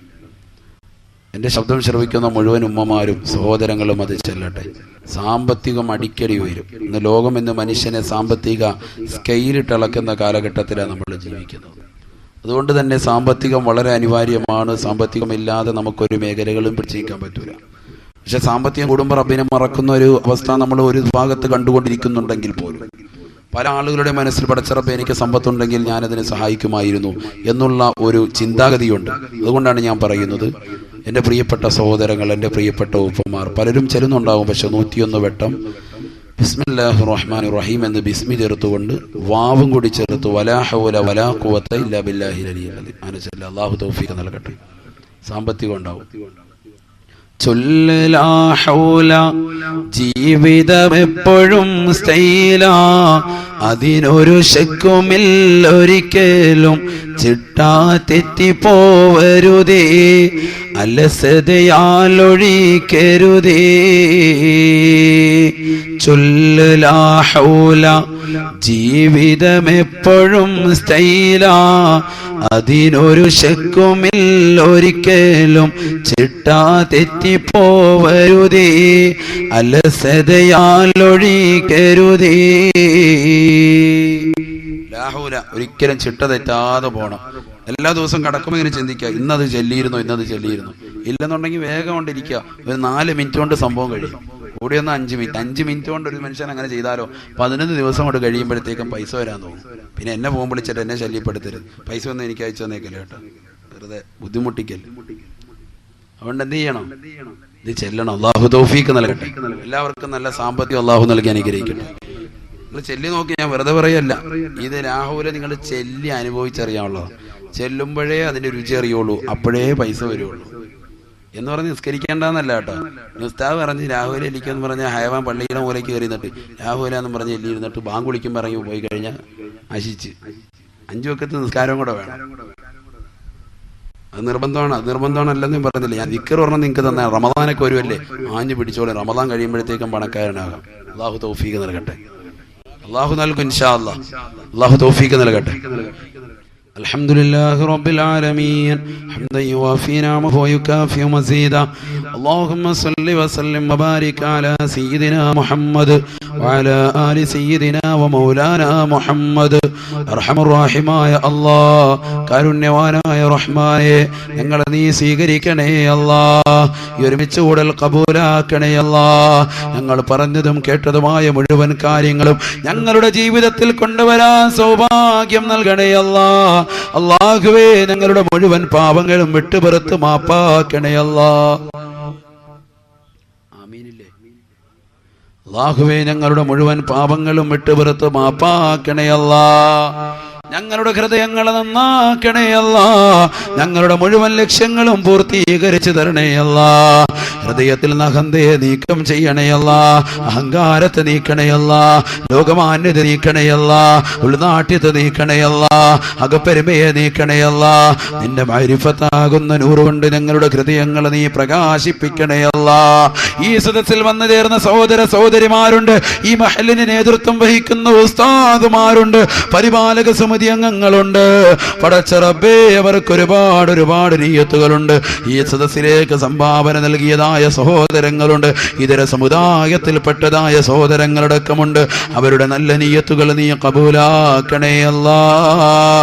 എൻ്റെ ശബ്ദം ശ്രവിക്കുന്ന മുഴുവൻ ഉമ്മമാരും സഹോദരങ്ങളും അത് ചെല്ലട്ടെ. സാമ്പത്തികം അടിക്കടി ഉയരും. ഇന്ന് ലോകം ഇന്ന് മനുഷ്യനെ സാമ്പത്തിക സ്കെയിലിട്ടിളക്കുന്ന കാലഘട്ടത്തിലാണ് നമ്മൾ ജീവിക്കുന്നത്. അതുകൊണ്ട് തന്നെ സാമ്പത്തികം വളരെ അനിവാര്യമാണ്. സാമ്പത്തികമില്ലാതെ നമുക്കൊരു മേഖലകളും പിടിച്ചിരിക്കാൻ പറ്റൂല. പക്ഷെ സാമ്പത്തികം കൂടുമ്പോൾ റബ്ബിനെ മറക്കുന്ന ഒരു അവസ്ഥ നമ്മൾ ഒരു ഭാഗത്ത് കണ്ടുകൊണ്ടിരിക്കുന്നുണ്ടെങ്കിൽ പോലും പല ആളുകളുടെ മനസ്സിൽ പടച്ച റബ്ബേ എനിക്ക് സമ്പത്തുണ്ടെങ്കിൽ ഞാനതിനെ സഹായിക്കുമായിരുന്നു എന്നുള്ള ഒരു ചിന്താഗതിയുണ്ട്. അതുകൊണ്ടാണ് ഞാൻ പറയുന്നത്, എൻ്റെ പ്രിയപ്പെട്ട സഹോദരങ്ങൾ, എൻ്റെ പ്രിയപ്പെട്ട ഉപ്പമാർ പലരും ചെല്ലുന്നുണ്ടാവും. പക്ഷെ 101 വട്ടം ബിസ്മില്ലാഹിർ റഹ്മാനിർ റഹീം എന്ന് ബിസ്മി ചേർത്തുകൊണ്ട് വാവും കൂടി ചേർത്ത് വലാ ഹൗല വലാ ഖുവത ഇല്ലാ ബില്ലാഹിൽ അലിയിൽ അദീം. അല്ലാഹു തൗഫീഖ് നൽകട്ടെ. സാമ്പത്തികം ഉണ്ടാവും. ചൊല്ലലാ ഹൗല ജീവിതമെപ്പോഴും സ്റ്റൈലാ, അതിനൊരു ശക്കുമില്ല ഒരിക്കലും, ചിട്ടാ തെറ്റിപ്പോവരുതേ, അലസതയാലൊഴിക്കരുതേ. ചൊല്ലലാ ഹൗല ജീവിതമെപ്പോഴും സ്റ്റൈലാ, അതിനൊരു ശക്കുമില്ല ഒരിക്കലും, ചിട്ടാ തെറ്റിപ്പോവരുതേ, അലസതയാലൊഴിക്കരുതേ. ലാഹൂല ഒരിക്കലും ചിട്ട തെറ്റാതെ പോകണം. എല്ലാ ദിവസവും കിടക്കുമ്പോൾ ഇങ്ങനെ ചിന്തിക്കുക, ഇന്നത് ചെല്ലിയിരുന്നു, ഇന്നത് ചെല്ലിയിരുന്നു. ഇല്ലെന്നുണ്ടെങ്കിൽ വേഗം കൊണ്ടിരിക്കുക, ഒരു 4 മിനിറ്റ് കൊണ്ട് സംഭവം കഴിയും. കൂടിയൊന്ന് 5 മിനിറ്റ്. 5 മിനിറ്റ് കൊണ്ട് ഒരു മനുഷ്യൻ അങ്ങനെ ചെയ്താലോ 11 ദിവസം കൊണ്ട് കഴിയുമ്പോഴത്തേക്കും പൈസ വരാൻ തോന്നും. പിന്നെ എന്നെ ഫോൺ വിളിച്ചിട്ട് എന്നെ ശല്യപ്പെടുത്തരുത്, പൈസ ഒന്നും എനിക്ക് അയച്ചു തന്നേക്കല്ലേ കേട്ടോ, വെറുതെ ബുദ്ധിമുട്ടിക്കൽ. അതുകൊണ്ട് എന്ത് ചെയ്യണം? ഇത് ചെല്ലണം. അള്ളാഹു തൗഫീക്ക് നൽകട്ടെ. എല്ലാവർക്കും നല്ല സാമ്പത്തികം അള്ളാഹു നൽകി അനുഗ്രഹിക്കട്ടെ. നിങ്ങൾ ചെല്ലി നോക്കി, ഞാൻ വെറുതെ പറയല്ല. ഇത് രാഹുല നിങ്ങൾ ചെല്ലി അനുഭവിച്ചറിയാനുള്ളത്. ചെല്ലുമ്പോഴേ അതിന്റെ രുചി അറിയുള്ളൂ, അപ്പോഴേ പൈസ വരുള്ളൂ എന്ന് പറഞ്ഞ് നിസ്കരിക്കേണ്ടെന്നല്ല കേട്ടോ. ഉസ്താദ് പറഞ്ഞ് രാഹുല എലിക്കെന്ന് പറഞ്ഞാൽ ഹയവാൻ പള്ളിയുടെ മൂലയ്ക്ക് കയറി നിന്നിട്ട് രാഹുല എന്ന് പറഞ്ഞ് എല്ലി ഇരുന്നിട്ട് ബാങ്ക് വിളിക്കുമ്പോൾ ഇറങ്ങി പോയി കഴിഞ്ഞാൽ നശിച്ച്. 5 വക്കത്ത് നിസ്കാരവും കൂടെ വേണം. അത് നിർബന്ധമാണ്. അത് നിർബന്ധമാണല്ലെന്ന് പറഞ്ഞില്ല. ഞാൻ ദിക്ർ പറഞ്ഞാൽ നിങ്ങൾക്ക് തന്നെ റമദാനൊക്കെ വരുമല്ലേ, ആഞ്ഞു പിടിച്ചോളെ. റമദാൻ കഴിയുമ്പോഴത്തേക്കും പണക്കാരനാകാം. അള്ളാഹു തൗഫീഖ് നൽകട്ടെ. അള്ളാഹു നൽകും ഇൻഷാ അല്ലാഹ്. അള്ളാഹു തൗഫീഖ് നൽകട്ടെ. അൽഹംദുലില്ലാഹി റബ്ബിൽ ആലമീൻ ഹംദൻ യുവാഫി നിഅമഹു വയുകാഫി മസീദാ. اللهم صل وسلم وبارك على سيدنا محمد وعلى آل سيدنا ومولانا محمد. അർഹമുർറഹീമായ അല്ലാഹ്, കാരുണ്യവാനായ റഹ്മാനേ, ഞങ്ങളെ നീ സ്വീകരിക്കണേ അല്ലാഹ്. ഈ ഒരുമിച്ച് കൂടൽ കബൂലാക്കണേ അല്ലാഹ്. ഞങ്ങൾ പറഞ്ഞതും കേട്ടതുമായ മുഴുവൻ കാര്യങ്ങളും ഞങ്ങളുടെ ജീവിതത്തിൽ കൊണ്ടുവരാൻ സൗഭാഗ്യം നൽകണേ അല്ലാഹ്. അല്ലാഹുവേ, ഞങ്ങളുടെ മുഴുവൻ പാപങ്ങളും വിട്ടുപുറത്ത് മാപ്പാക്കണേ അല്ലാഹ്. അല്ലാഹുവേ, ഞങ്ങളുടെ മുഴുവൻ പാപങ്ങളും വിട്ടുപുറത്ത് മാപ്പാക്കണേ അല്ലാഹ്. ഞങ്ങളുടെ ഹൃദയങ്ങളെ നന്നാക്കണേ അല്ലാഹ്. ഞങ്ങളുടെ മുഴുവൻ ലക്ഷ്യങ്ങളും പൂർത്തീകരിച്ചു തരണേ അല്ലാഹ്. ഹൃദയത്തിൽ അഹന്തയെ നീക്കം ചെയ്യണേ അല്ലാഹ്. അഹങ്കാരത്തെ നീക്കണേ അല്ലാഹ്. ലോകമാന്യത നീക്കണേ അല്ലാഹ്. ഉൾനാട്യത്തെ നീക്കണേ അല്ലാഹ്. അകപ്പെരുമയെ നീക്കണേ അല്ലാഹ്. നിന്റെ മഅരിഫത്താകുന്ന നൂറ് കൊണ്ട് ഞങ്ങളുടെ ഹൃദയങ്ങളെ നീ പ്രകാശിപ്പിക്കണേ അല്ലാഹ്. ഈ സദസ്സിൽ വന്നു ചേർന്ന സഹോദര സഹോദരിമാരുണ്ട്, ഈ മഹലിന് നേതൃത്വം വഹിക്കുന്ന ഉസ്താദുമാരുണ്ട്, പരിപാലക സമിതി അംഗങ്ങളുണ്ട്. പടച്ച റബ്ബേ, അവർക്ക് ഒരുപാട് നിയ്യത്തുകളുണ്ട്. ഈ സദസ്സിലേക്ക് സംഭാവന നൽകിയതായ സഹോദരങ്ങളുണ്ട്, ഇതര സമുദായത്തിൽപ്പെട്ടതായ സഹോദരങ്ങളടക്കമുണ്ട്. അവരുടെ നല്ല നിയ്യത്തുകൾ നീ കബൂലാക്കണേ അല്ലാഹ്.